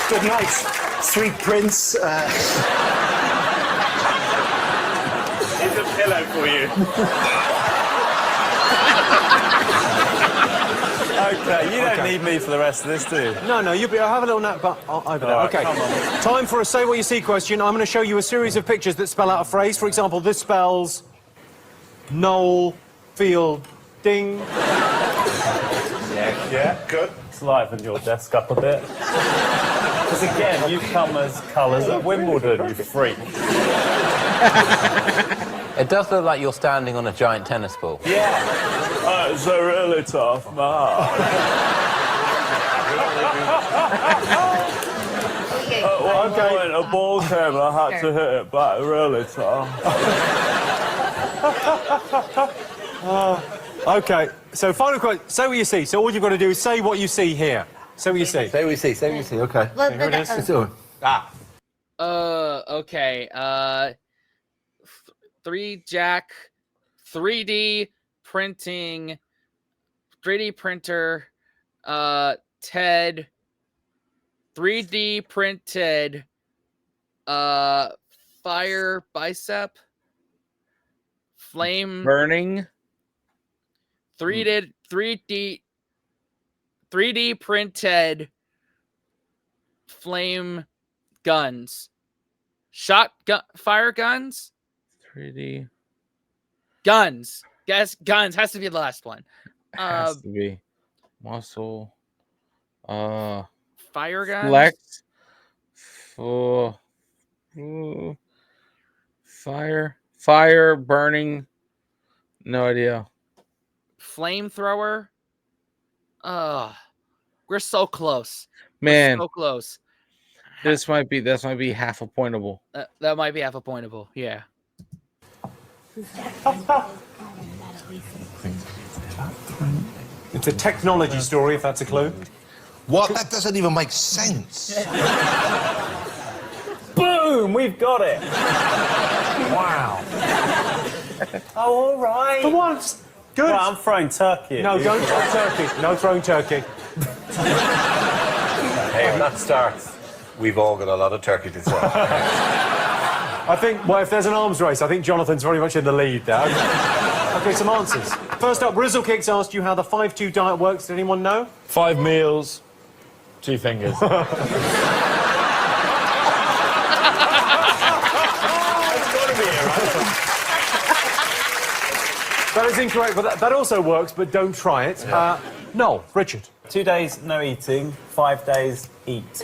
Good night, sweet prince. Here's a pillow for you. Okay, you don't need me for the rest of this, do you? No, you'll have a little nap, but over there. All right, Okay. come on. Time for a say what you see question. I'm going to show you a series of pictures that spell out a phrase. For example, this spells Noel Fielding. Yeah, good. Let's liven your desk up a bit. Because again, you come as colours at Wimbledon, you freak. It does look like you're standing on a giant tennis ball. Yeah. It's a really tough man. At one point, a ball came and I had to hit it back really tough. Okay, so final question. Say what you see. So all you've got to do is say what you see here. Say what you see. Say what you see, okay. Well, Here it is. It's on. Okay. 3D printing, 3D printer, TED, 3D printed, fire bicep, flame burning, 3D printed flame guns, shotgun fire guns. 3D guns. Guess guns has to be the last one. has to be muscle. Fire guns. Flex. Fire burning. No idea. Flamethrower. We're so close. Man, We're so close. this might be half a pointable. That might be half a pointable. Yeah. It's a technology story, if that's a clue. What? That doesn't even make sense. Boom! We've got it. Wow. Oh, all right. For once. Good. Well, I'm throwing turkey. No, don't throw turkey. No throwing turkey. Hey, when that starts, we've all got a lot of turkey to sell. I think, well, if there's an arms race, I think Jonathan's very much in the lead there. Okay, some answers. First up, Rizzle Kicks asked you how the 5-2 diet works. Did anyone know? 5 meals, 2 fingers. That is incorrect, but that also works, but don't try it. Noel, Richard. 2 days no eating, 5 days eat.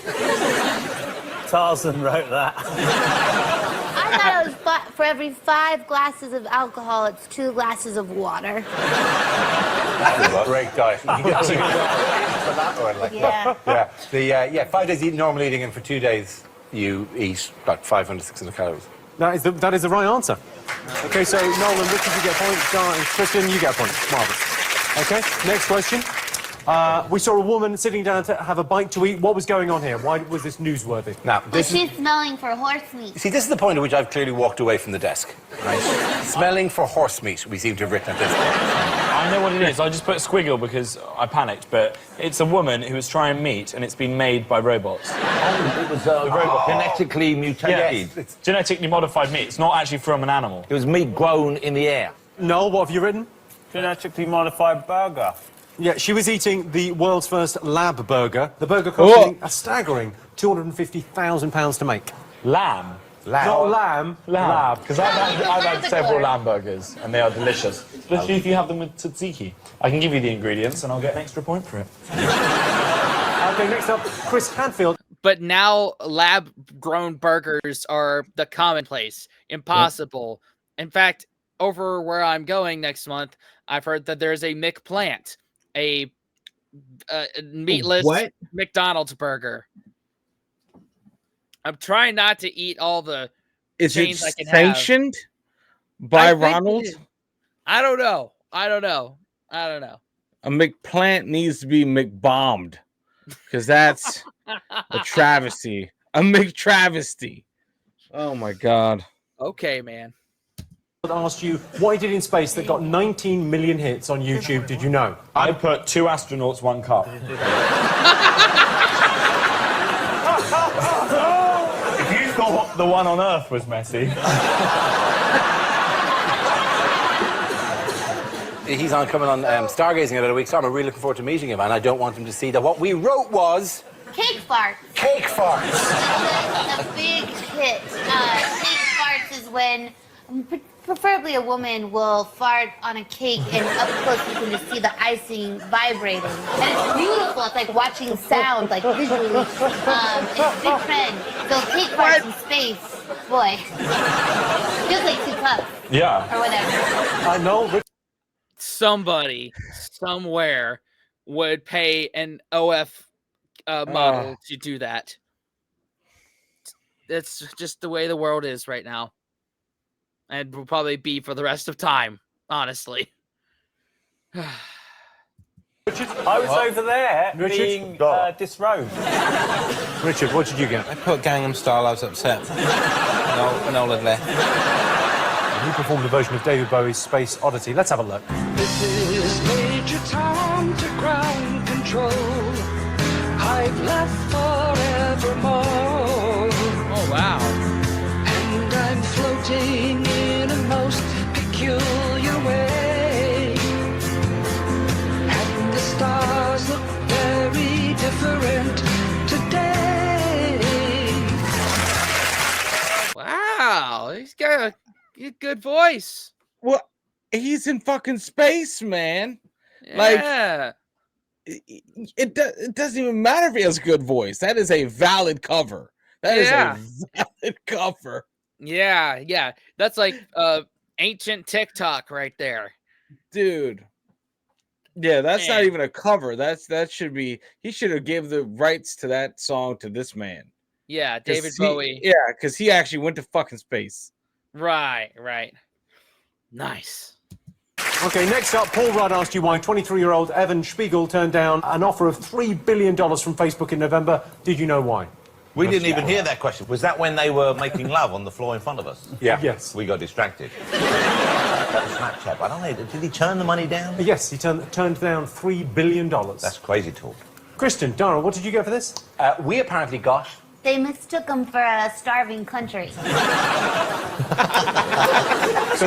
Tarzan wrote that. I thought it was for every 5 glasses of alcohol, it's 2 glasses of water. That's a great diet. Yeah. 5 days eating normal eating, and for 2 days you eat about 500, 600 calories. That is the right answer. Okay, so Noel and Richard, you get a point. Dara and Christian, you get a point. Marvellous. Okay, next question. We saw a woman sitting down to have a bite to eat. What was going on here? Why was this newsworthy? Now, She's smelling for horse meat. See, this is the point at which I've clearly walked away from the desk. Right? Smelling for horse meat, we seem to have written at this point. I know what it is. I just put a squiggle because I panicked, but it's a woman who was trying meat and it's been made by robots. Oh, it was genetically mutated. Yes, it's genetically modified meat. It's not actually from an animal. It was meat grown in the air. Noel, what have you written? Genetically modified burger. Yeah, she was eating the world's first lab burger. The burger costing a staggering £250,000 to make. Lamb? Not lamb. Lab. Because I've had several lamb burgers and they are delicious. Especially if you have them with tzatziki. I can give you the ingredients and I'll get an extra point for it. Okay, next up, Chris Hadfield. But now lab-grown burgers are the commonplace. Impossible. In fact, over where I'm going next month, I've heard that there's a McPlant, a meatless McDonald's burger. I'm trying not to eat all the chains I can sanctioned by Ronald? I don't know. A McPlant needs to be McBombed because that's a travesty. A McTravesty. Oh my God. Okay, man. I asked you what he did in space that got 19 million hits on YouTube. Did you know? I put 2 astronauts, 1 cup. If you thought the one on Earth was messy. He's coming on Stargazing in about a week's time. I'm really looking forward to meeting him, and I don't want him to see that what we wrote was... Cake farts. Cake farts. That's a big hit. Cake farts is when... Preferably a woman will fart on a cake and up close you can just see the icing vibrating. And it's beautiful. It's like watching sound, like visually. It's a big trend. So cake farts in space, boy. Feels like 2 cups. Yeah. Or whatever. I know. Somebody, somewhere, would pay an OF model to do that. That's just the way the world is right now. And will probably be for the rest of time, honestly. Richard, I was over there being disrobed. Richard, what did you get? I put Gangnam Style, I was upset. Noel had left. He performed a version of David Bowie's Space Oddity. Let's have a look. This is Major Tom to ground control. I've left forevermore. Oh, wow. And I'm floating in a most peculiar way. And the stars look very different today. Wow, he's got a good voice. Well, he's in fucking space, man. Yeah. Like, it doesn't even matter if he has a good voice. That is a valid cover. That is a valid cover. Yeah. That's like ancient TikTok right there. Dude. Yeah, that's not Man. even a cover. That should be. He should have gave the rights to that song to this man. Yeah, David 'Cause Bowie. Yeah, because he actually went to fucking space. Right. Nice. Okay, next up, Paul Rudd asked you why 23-year-old Evan Spiegel turned down an offer of $3 billion from Facebook in November. Did you know why? We didn't even hear that question. Was that when they were making love on the floor in front of us? Yeah. Yes. We got distracted. That was Snapchat. I don't know. Did he turn the money down? Yes, he turned down $3 billion. That's crazy talk. Kristen, Dara, what did you get for this? We apparently got... They mistook him for a starving country. So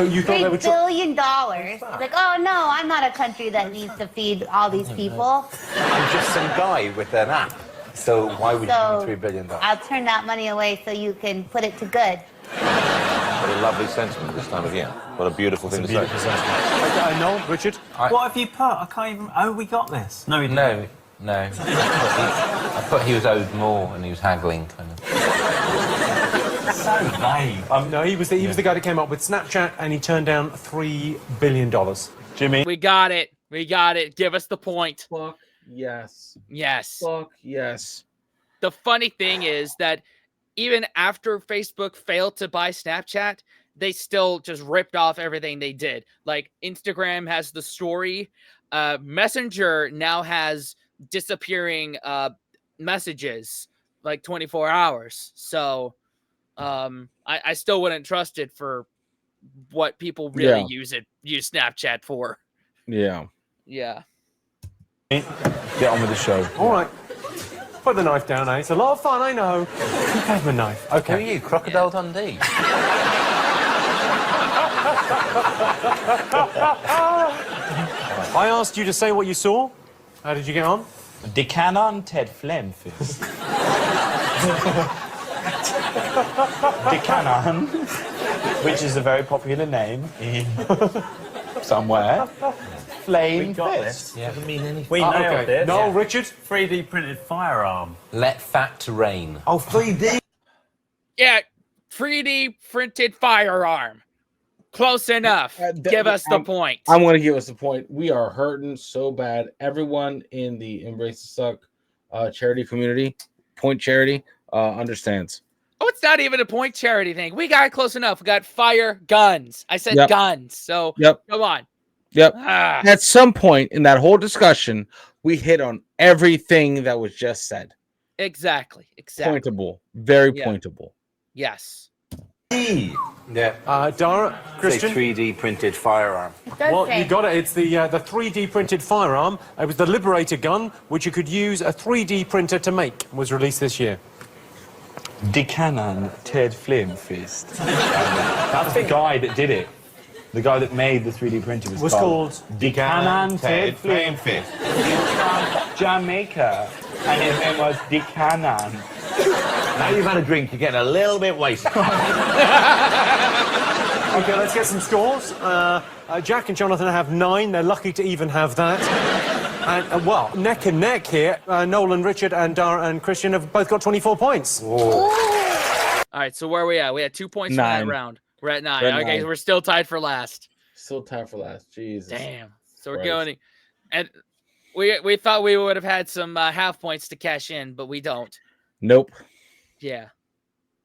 you thought they were... $3 billion. Like, oh no, I'm not a country that needs to feed all these people. I'm just some guy with an app. So why would you give me $3 billion? I'll turn that money away so you can put it to good. What a lovely sentiment this time of year. What a beautiful thing to say. Okay, Noel, Richard? What have you put? I can't even... Oh, we got this. No, we didn't. No. I thought he was owed more and he was haggling, kind of. So vague. No, he was the guy that came up with Snapchat, and he turned down $3 billion. Jimmy? We got it. Give us the point. Fuck yes. Yes. Fuck yes. The funny thing is that even after Facebook failed to buy Snapchat, they still just ripped off everything they did. Like Instagram has the story. Messenger now has disappearing messages like 24 hours. So I still wouldn't trust it for what people really use Snapchat for. Yeah. Get on with the show. All right. Put the knife down, eh? It's a lot of fun, I know. Who gave him a knife? Okay. Who are you, Crocodile Dundee? I asked you to say what you saw. How did you get on? The Canon Ted Flemfist. The Canon, which is a very popular name in somewhere. Flame Fist. Yeah. Doesn't mean anything. We nailed it. Noel, Richard? 3D printed firearm. Let fact reign. Oh, 3D. Yeah, 3D printed firearm. Close enough. Give us the point. I'm going to give us the point. We are hurting so bad. Everyone in the Embrace the Suck charity community, point charity, understands. Oh, it's not even a point charity thing. We got close enough. We got fire guns. I said guns. So come on. Yep. At some point in that whole discussion, we hit on everything that was just said. Exactly. Pointable. Very pointable. Yes. Yeah. Dara, Christian? Say 3D printed firearm. Well, you got it. It's the 3D printed firearm. It was the Liberator gun, which you could use a 3D printer to make. Was released this year. The Canon Ted Flemfist. That's the guy that did it. The guy that made the 3D printer was called the Canon Ted Flemfist. He was from Jamaica, and his name was the Canon. Now you've had a drink, you're getting a little bit wasted. Okay, let's get some scores. Jack and Jonathan have 9. They're lucky to even have that. And, well, neck and neck here. Noel and Richard and Dara and Christian have both got 24 points. All right, so where are we at? We had 2 points from that round. We're at 9. Okay, so we're still tied for last. Jesus. Damn. So we're going... And we thought we would have had some half points to cash in, but we don't. Nope. Yeah.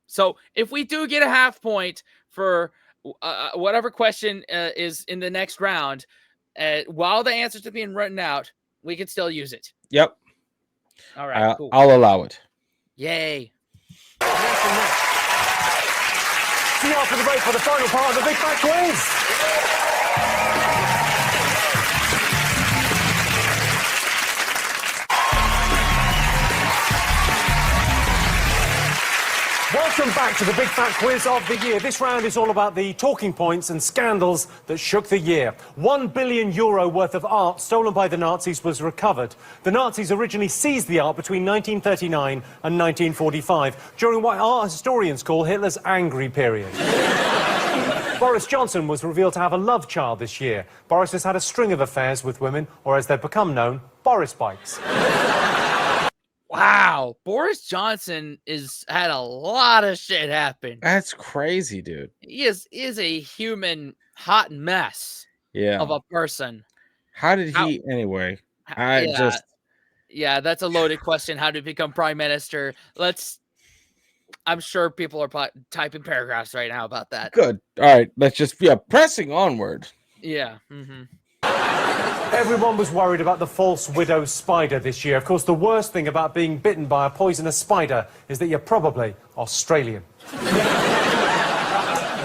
So if we do get a half point for whatever question is in the next round, while the answers are being written out, we can still use it. Yep. All right, cool. I'll allow it. Yay. See you after the break for the final part of the Big Fat Quiz. Welcome back to the Big Fat Quiz of the year. This round is all about the talking points and scandals that shook the year. €1 billion worth of art stolen by the Nazis was recovered. The Nazis originally seized the art between 1939 and 1945, during what art historians call Hitler's angry period. Boris Johnson was revealed to have a love child this year. Boris has had a string of affairs with women, or as they've become known, Boris bites. Wow, Boris Johnson has had a lot of shit happen. That's crazy, dude. He is a human hot mess of a person. How did he anyway? I yeah, just yeah, that's a loaded question. How to become prime minister? I'm sure people are typing paragraphs right now about that. good. All right, let's just pressing onward. Yeah. Mm-hmm. Everyone was worried about the false widow spider this year. Of course, the worst thing about being bitten by a poisonous spider is that you're probably Australian.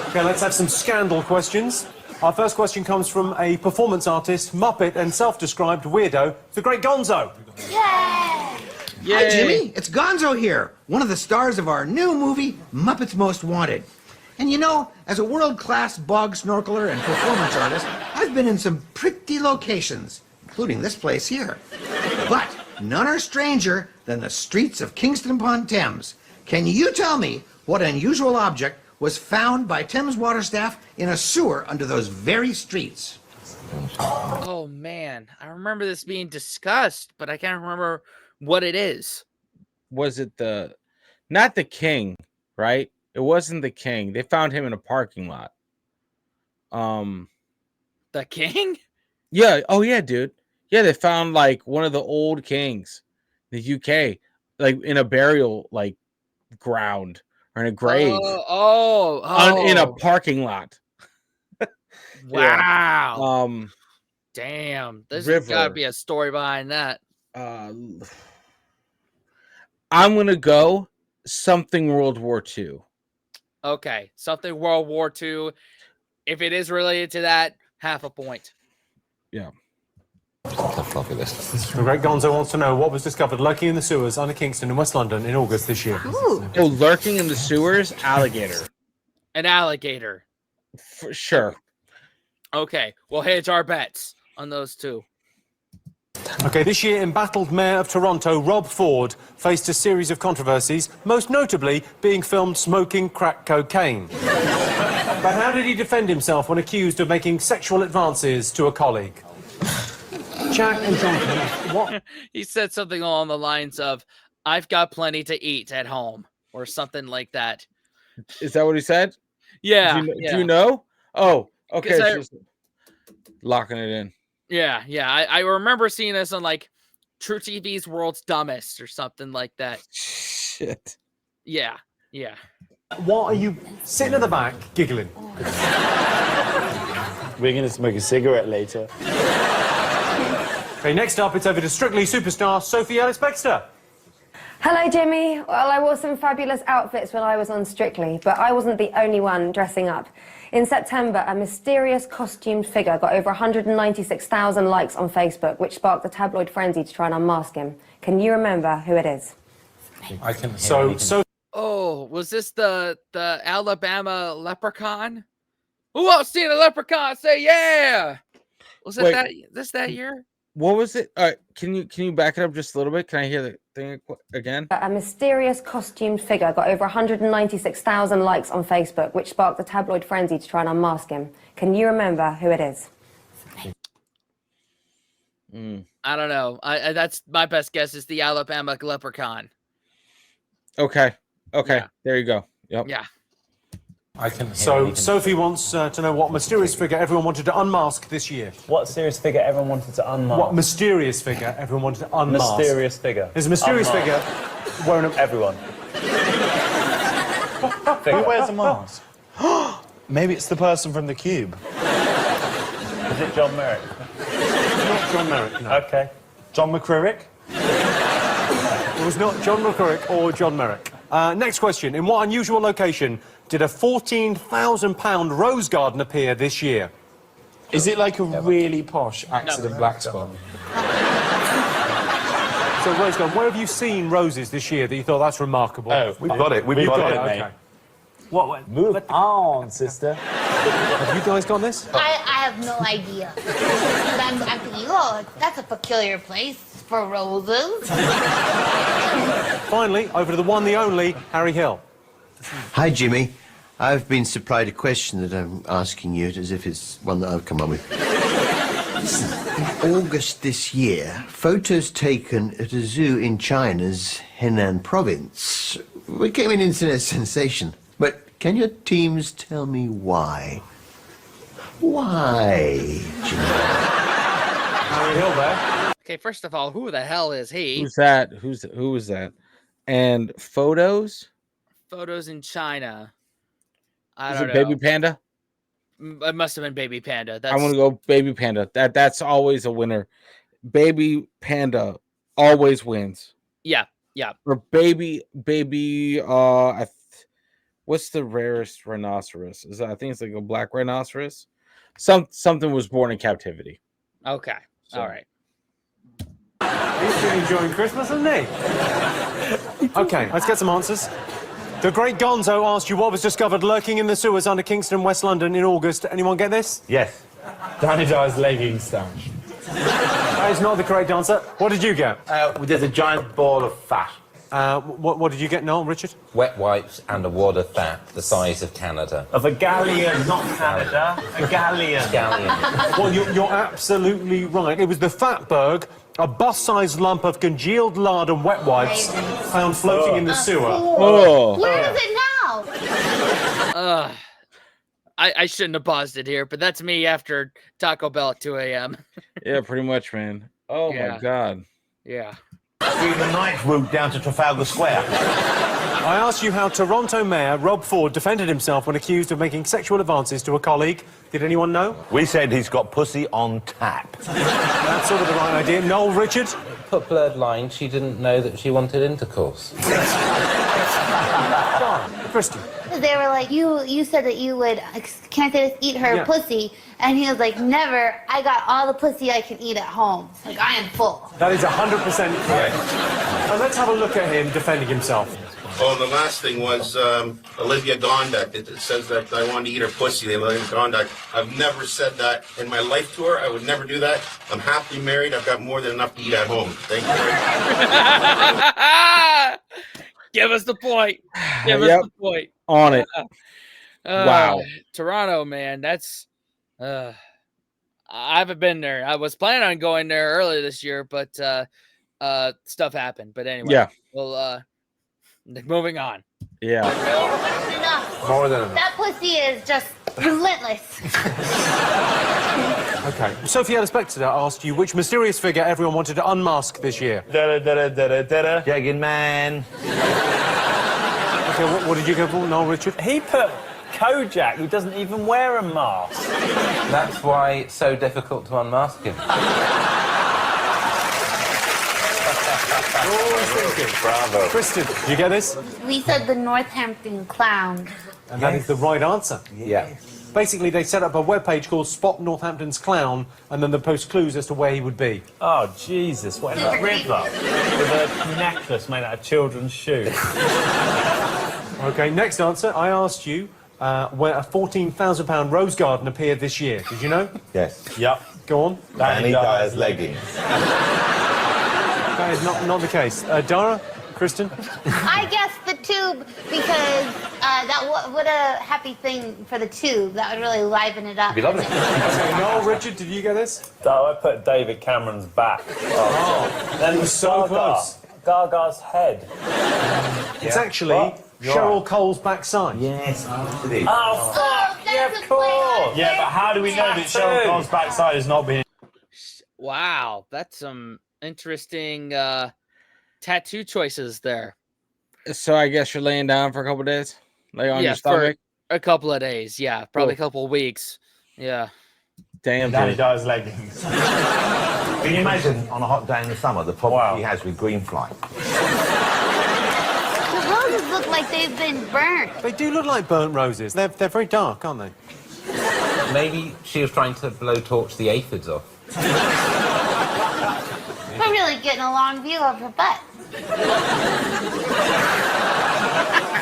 Okay, let's have some scandal questions. Our first question comes from a performance artist, Muppet, and self-described weirdo, the Great Gonzo. Hi, Jimmy. It's Gonzo here, one of the stars of our new movie, Muppets Most Wanted. And you know, as a world-class bog snorkeler and performance artist, I've been in some pretty locations, including this place here. But none are stranger than the streets of Kingston upon Thames. Can you tell me what unusual object was found by Thames water staff in a sewer under those very streets? Oh man, I remember this being discussed, but I can't remember what it is. Was it not the king, right? It wasn't the king. They found him in a parking lot. The king? Yeah. Oh yeah, dude. Yeah, they found like one of the old kings, in the UK, like in a burial like ground or in a grave. In a parking lot. Wow. Yeah. Damn. There's River. gotta be a story behind that. I'm gonna go something World War II. Okay, something World War II. If it is related to that, half a point. Yeah. The Great Gonzo wants to know what was discovered lurking in the sewers under Kingston in West London in August this year. Oh, lurking in the sewers, alligator. An alligator. For sure. Okay, we'll hedge our bets on those two. Okay, this year, embattled Mayor of Toronto, Rob Ford, faced a series of controversies, most notably being filmed smoking crack cocaine. But how did he defend himself when accused of making sexual advances to a colleague? Jack and Jonathan, what? He said something along the lines of, "I've got plenty to eat at home," or something like that. Is that what he said? Yeah. Do you know? Oh, okay. 'Cause Just locking it in. Yeah. I remember seeing this on like True TV's World's Dumbest or something like that. Shit. Yeah. What are you sitting at the back giggling? We're going to smoke a cigarette later. Okay, next up, it's over to Strictly superstar Sophie Ellis-Bextor. Hello, Jimmy. Well, I wore some fabulous outfits when I was on Strictly, but I wasn't the only one dressing up. In September, a mysterious costumed figure got over 196,000 likes on Facebook, which sparked a tabloid frenzy to try and unmask him. Can you remember who it is? I can. Oh, was this the Alabama leprechaun? Who else seen a leprechaun? Say yeah. Was it that year? What was it? Can you back it up just a little bit? Can I hear the thing again? A mysterious costumed figure got over 196,000 likes on Facebook, which sparked a tabloid frenzy to try and unmask him. Can you remember who it is? I don't know. That's my best guess is the Alabama leprechaun. Okay. Yeah. There you go. Yep. Yeah. So Sophie wants to know what mysterious figure everyone wanted to unmask this year. What serious figure everyone wanted to unmask? What mysterious figure everyone wanted to unmask? Mysterious figure. There's a mysterious figure wearing a... Everyone. Who wears a mask? Maybe it's the person from The Cube. Is it John Merrick? It's not John Merrick, no. Okay. John McCririck? It was not John McCririck or John Merrick. Next question. In what unusual location did a £14,000 rose garden appear this year? Is it like a really posh accident black spot? So, Rose garden, where have you seen roses this year that you thought that's remarkable? Oh, we've got it. We've got it, mate. Okay. What? Move on, sister. Have you guys got this? I have no idea. But I'm thinking, oh, that's a peculiar place for roses. Finally, over to the one, the only, Harry Hill. Hi, Jimmy. I've been supplied a question that I'm asking you as if it's one that I've come up with. In August this year, photos taken at a zoo in China's Henan province became an internet sensation. But can your teams tell me why? Why, Jimmy? Harry Hill there. Okay, first of all, who the hell is he? Who's that? Who was that? And photos? Photos in China. I Is don't it know. Baby Panda? It must have been Baby Panda. I'm gonna go Baby Panda. That's always a winner. Baby Panda always wins. Yeah. Or baby. What's the rarest rhinoceros? I think it's like a black rhinoceros. Something was born in captivity. Okay. All right. He's been enjoying Christmas, hasn't he? Okay, let's get some answers. The Great Gonzo asked you what was discovered lurking in the sewers under Kingston, West London in August. Anyone get this? Yes. Danny Dyer's legging stash. That is not the correct answer. What did you get? There's a giant ball of fat. What did you get, Noel, Richard? Wet wipes and a wad of fat the size of Canada. Of a galleon, not Canada. A galleon. Well, you're absolutely right. It was the Fatberg, a bus-sized lump of congealed lard and wet wipes found floating in the sewer. Oh. Where is it now? I shouldn't have paused it here, but that's me after Taco Bell at 2 a.m. Yeah, pretty much, man. Oh Yeah. my God. Yeah. Through the night route down to Trafalgar Square. I asked you how Toronto Mayor Rob Ford defended himself when accused of making sexual advances to a colleague. Did anyone know? We said he's got pussy on tap. That's sort of the right idea. Noel, Richard? Put blurred lines, she didn't know that she wanted intercourse. Kristen? They were like, you said that you would, can I say this, eat her Yeah. pussy. And he was like, never. I got all the pussy I can eat at home. Like, I am full. That is 100% correct. Now let's have a look at him defending himself. Oh, the last thing was Olivia Gondak. It says that I wanted to eat her pussy. They Olivia Gondak. I've never said that in my life to her. I would never do that. I'm happily married. I've got more than enough to eat at home. Thank you. Give us the point. Give us the point. On it. Wow. Toronto, man. That's... I haven't been there. I was planning on going there earlier this year, but stuff happened. But anyway. Yeah. Well, moving on. Yeah. Enough. More than enough. That pussy is just relentless. Okay. Sophie Ellis Bextor asked you which mysterious figure everyone wanted to unmask this year. Jagged Man. Okay, what did you go for, Noel, Richard? He put Kojak, who doesn't even wear a mask. That's why it's so difficult to unmask him. Bravo. Kristen, did you get this? We said the Northampton Clown. And that is the right answer. Yeah. Basically, they set up a webpage called Spot Northampton's Clown, and then they post clues as to where he would be. Oh, Jesus, what in the river? With a necklace made out of children's shoes. Okay, next answer. I asked you where a £14,000 rose garden appeared this year. Did you know? Yes. Yep. Go on. Danny Dyer's leggings. That is not the case. Dara? Kristen? I guessed the tube because what a happy thing for the tube. That would really liven it up. Be lovely. Okay, Noel, Richard, did you get this? Oh, I put David Cameron's back. Oh, Then it was so close. Gaga's head. It's actually Cheryl Cole's backside. Yes. Oh, fuck! Yeah, of course! Yeah, but how do we know that Cheryl Cole's backside has not been... Wow, that's some interesting tattoo choices there. So I guess you're laying down for a couple of days? Lay on your for stomach? a couple of days, yeah. Probably a couple of weeks. Yeah. Damn, Danny dude. Dyer's leggings. Can you imagine on a hot day in the summer the problem he has with green fly? The roses look like they've been burnt. They do look like burnt roses. They're very dark, aren't they? Maybe she was trying to blowtorch the aphids off. I'm really getting a long view of her butt.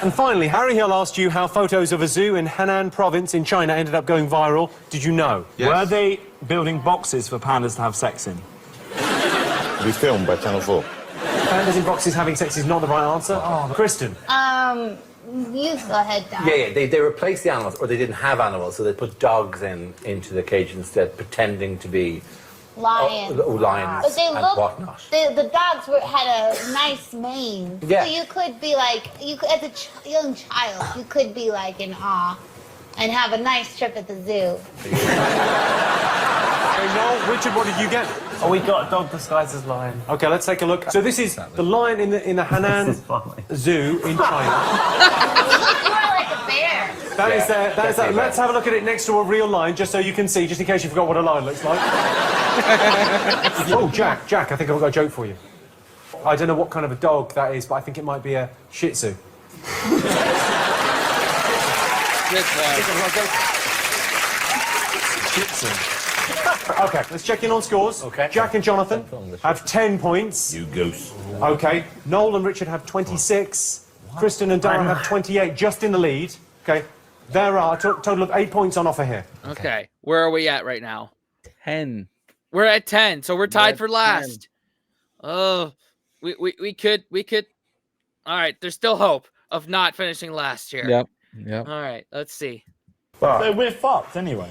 And finally, Harry Hill asked you how photos of a zoo in Henan province in China ended up going viral. Did you know? Yes. Were they building boxes for pandas to have sex in? We filmed by Channel 4. Pandas in boxes having sex is not the right answer. Oh, Kristen. You go ahead, Dad. Yeah, they replaced the animals, or they didn't have animals, so they put dogs into the cage instead, pretending to be Lions. lions But they and look. whatnot. The dogs had a nice mane. Yeah. So you could be like, as a young child, you could be like in awe, and have a nice trip at the zoo. Okay, Noel, Richard, what did you get? Oh, we got a dog disguised as lion. Okay, let's take a look. So this is the lion in the Hanan Zoo in China. More like a bear. That is that. Let's have a look at it next to a real lion, just so you can see, just in case you forgot what a lion looks like. Oh, Jack, I think I've got a joke for you. I don't know what kind of a dog that is, but I think it might be a Shih Tzu. Okay, let's check in on scores. Okay. Jack and Jonathan have 10 points. You goose. Okay. Noel and Richard have 26. Kristen and Dara have 28, just in the lead. Okay. There are a total of 8 points on offer here. Okay. Where are we at right now? 10. We're at 10, so we're tied for last. 10. Oh, we could. All right, there's still hope of not finishing last here. Yep. All right, let's see. So we're fucked anyway.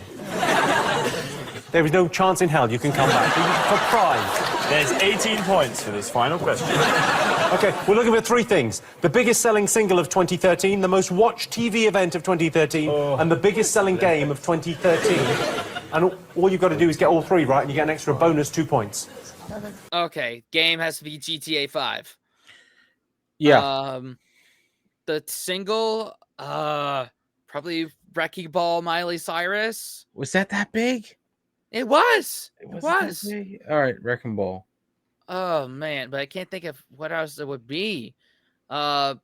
There is no chance in hell you can come back. For pride. There's 18 points for this final question. Okay, we're looking at 3 things. The biggest selling single of 2013, the most watched TV event of 2013, and the biggest selling game of 2013. And all you've got to do is get all 3 right, and you get an extra bonus 2 points. Okay, game has to be GTA 5. Yeah. The single, probably Wrecking Ball, Miley Cyrus. Was that big? It was. It Was was. that big? All right, Wrecking Ball. Oh man, but I can't think of what else it would be. And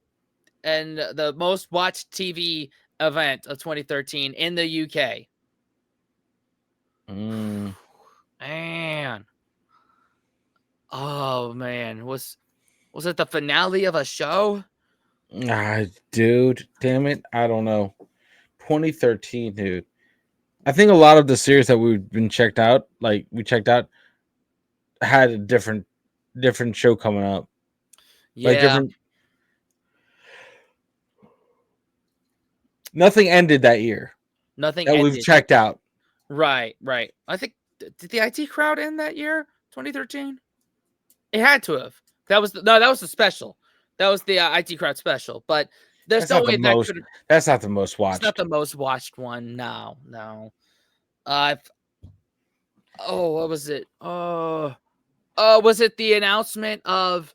the most watched TV event of 2013 in the UK. Man. Oh man, was it the finale of a show? Dude, damn it, I don't know. 2013, dude. I think a lot of the series that we've been checked out, had a different show coming up. Yeah. Nothing ended that year. Nothing that ended. we've checked out. Right. I think did the IT crowd end that year, 2013? It had to have. That was the special. That was the IT crowd special. But there's no way that could. That's not the most watched. It's not the most watched one. No. What was it? Was it the announcement of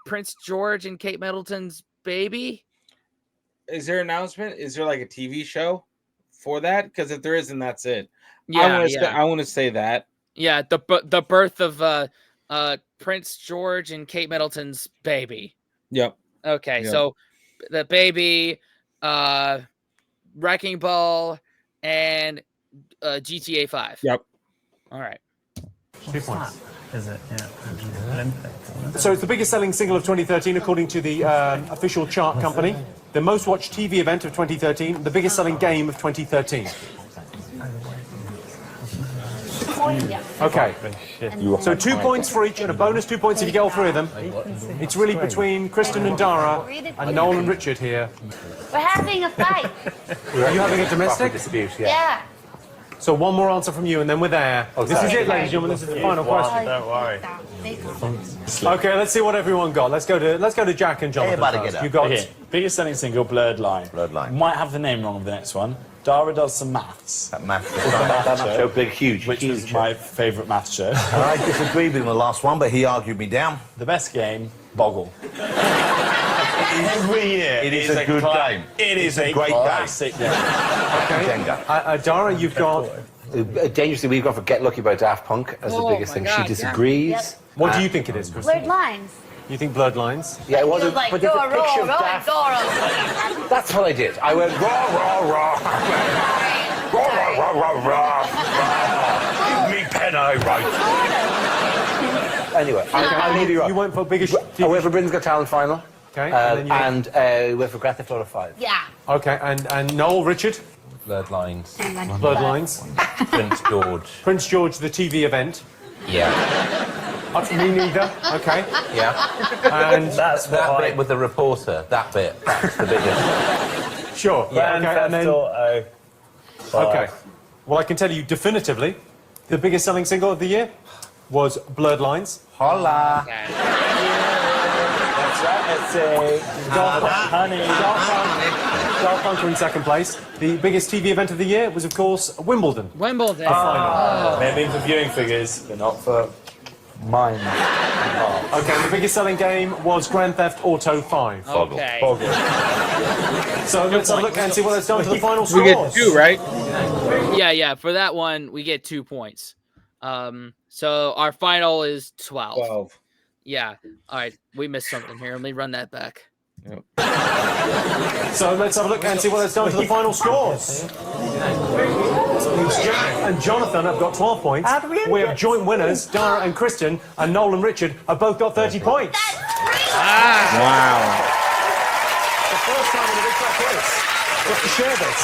Prince George and Kate Middleton's baby? Is there an announcement? Is there like a TV show for that? Because if there isn't, that's it. Yeah, I want to say that. Yeah, the birth of Prince George and Kate Middleton's baby. Yep. Okay, Yep. so the baby, Wrecking Ball, and GTA 5. Yep. All right. 2 points. Is it? Yeah. So it's the biggest selling single of 2013 according to the official chart company. The most watched TV event of 2013. The biggest selling game of 2013. Okay. So 2 points for each and a bonus 2 points if you get all 3 of them. It's really between Kristen and Dara and Noel and Richard here. We're having a fight. Are you having a domestic dispute? Yeah. So one more answer from you and then we're there. This is it, ladies and gentlemen. This is the final question. Don't worry. Okay, let's see what everyone got. Let's go to Jack and Jonathan. Everybody first. get up. You got Okay, biggest selling single, Blurred Line. Blurred Line. Might have the name wrong of the next one. Dara does some maths. That math show, big, huge, which was my favourite maths show. And I disagreed with him the last one, but he argued me down. The best game, Boggle. Every year, it is a good game. It is a great classic game. Okay. Dara, you've got. Dangerously, we've gone for Get Lucky by Daft Punk as the biggest thing. She disagrees. Yep. What do you think it is, Kristen? Blurred lines. You think Blurred Lines? Yeah, it was Feels like but there's a Dora, picture of roll, Daft. Dora. That's what I did. I went raw, raw, raw. Raw, raw, raw, raw, raw. Give me pen, I write. Anyway, I really right. You went for biggest. I went for Britain's Got Talent final. Okay. And went for Grand Theft Auto 5. Yeah. Okay, and Noel, Richard? Blurred Lines. Blurred Lines. Prince George. Prince George, the TV event. Yeah. Me neither. Okay. Yeah. And that's that bit with the reporter. That bit. That's the biggest. Sure. Yeah. Okay. And then. Auto. Okay. Well, I can tell you definitively, the biggest selling single of the year was Blurred Lines. Hola. That's right. Let's see. Daft Punk are in second place. The biggest TV event of the year was, of course, Wimbledon. Wimbledon. Maybe for viewing figures, but not for mine. Okay, the biggest selling game was Grand Theft Auto 5. Okay. So let's have a look and see what it's done to the final We scores. get 2, right? Yeah. For that one, we get 2 points. So our final is 12. 12. Yeah. All right. We missed something here. Let me run that back. Yep. So let's have a look and see what it's done to the final scores. Jack and Jonathan have got 12 points. We have joint winners, Dara and Kristen, and Noel and Richard have both got 30 points. Wow. The first time in a big fat quiz. Just to share this.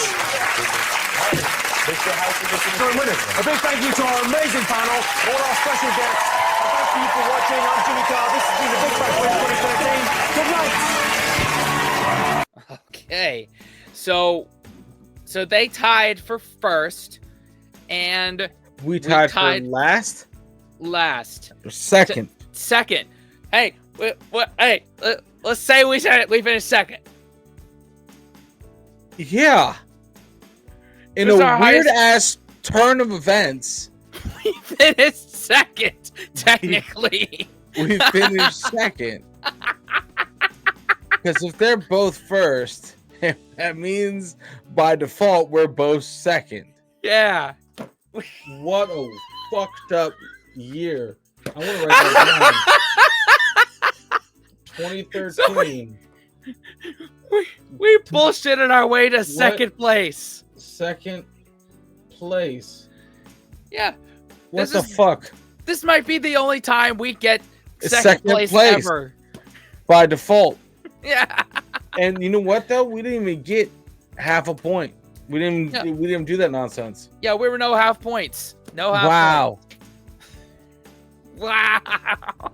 Joint winners. A big thank you to our amazing panel, all our special guests. And thank you for watching. I'm Jimmy Carr. This has been the Big Fat Quiz 2013. Good night. Okay. So they tied for first, and We tied for last? Last. Or second? Second. Hey, let's say we finished second. Yeah. In Who's a our weird highest- ass turn of events, We finished second, technically. we finished second. Because if they're both first, that means by default we're both second. Yeah. What a fucked up year. I want to write that down. 2013. We bullshitted our way to second place. Second place. Yeah. What This the is- fuck? This might be the only time we get It's second place ever. by default. Yeah. And you know what though? We didn't even get half a point. We didn't do that nonsense. Yeah, we were no half points. No half Wow. points. Wow.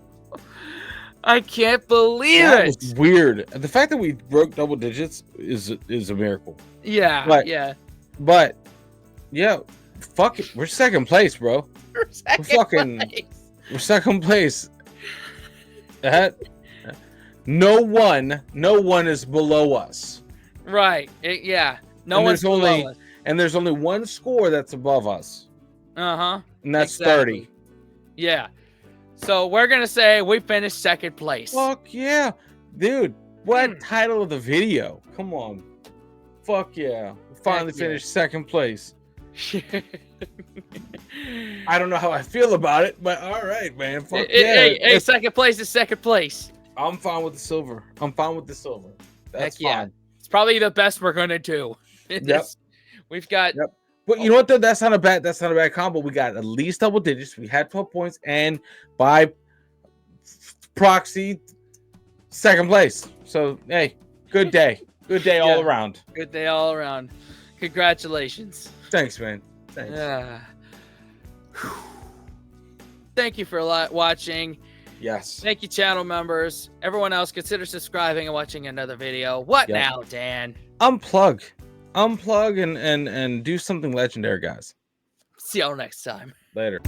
I can't believe That it. was weird. The fact that we broke double digits is a miracle. Yeah, But- yeah. But yeah, fuck it. We're second place, bro. We're second place. We're second place. That no one is below us. Right. Yeah. No And one's there's only below us. and there's only one score that's above us. Uh-huh. And that's Exactly. 30. Yeah. So we're gonna say we finished second place. Fuck yeah. Dude, what title of the video? Come on. Fuck yeah. We finally Heck yeah. finished second place. I don't know how I feel about it, but all right, man. Fuck yeah. Hey, second place is second place. I'm fine with the silver. That's Heck yeah. fine. It's probably the best we're gonna do. Yep. We've got But you know what though? That's not a bad combo. We got at least double digits. We had 12 points, and by proxy, second place. So hey, good day. Good day all Yeah. around. Good day all around. Congratulations. Thanks, man. Thanks. Yeah. Thank you for watching. Yes. Thank you, channel members. Everyone else, consider subscribing and watching another video. What Yep. now, Dan? Unplug and do something legendary, guys. See y'all next time. Later.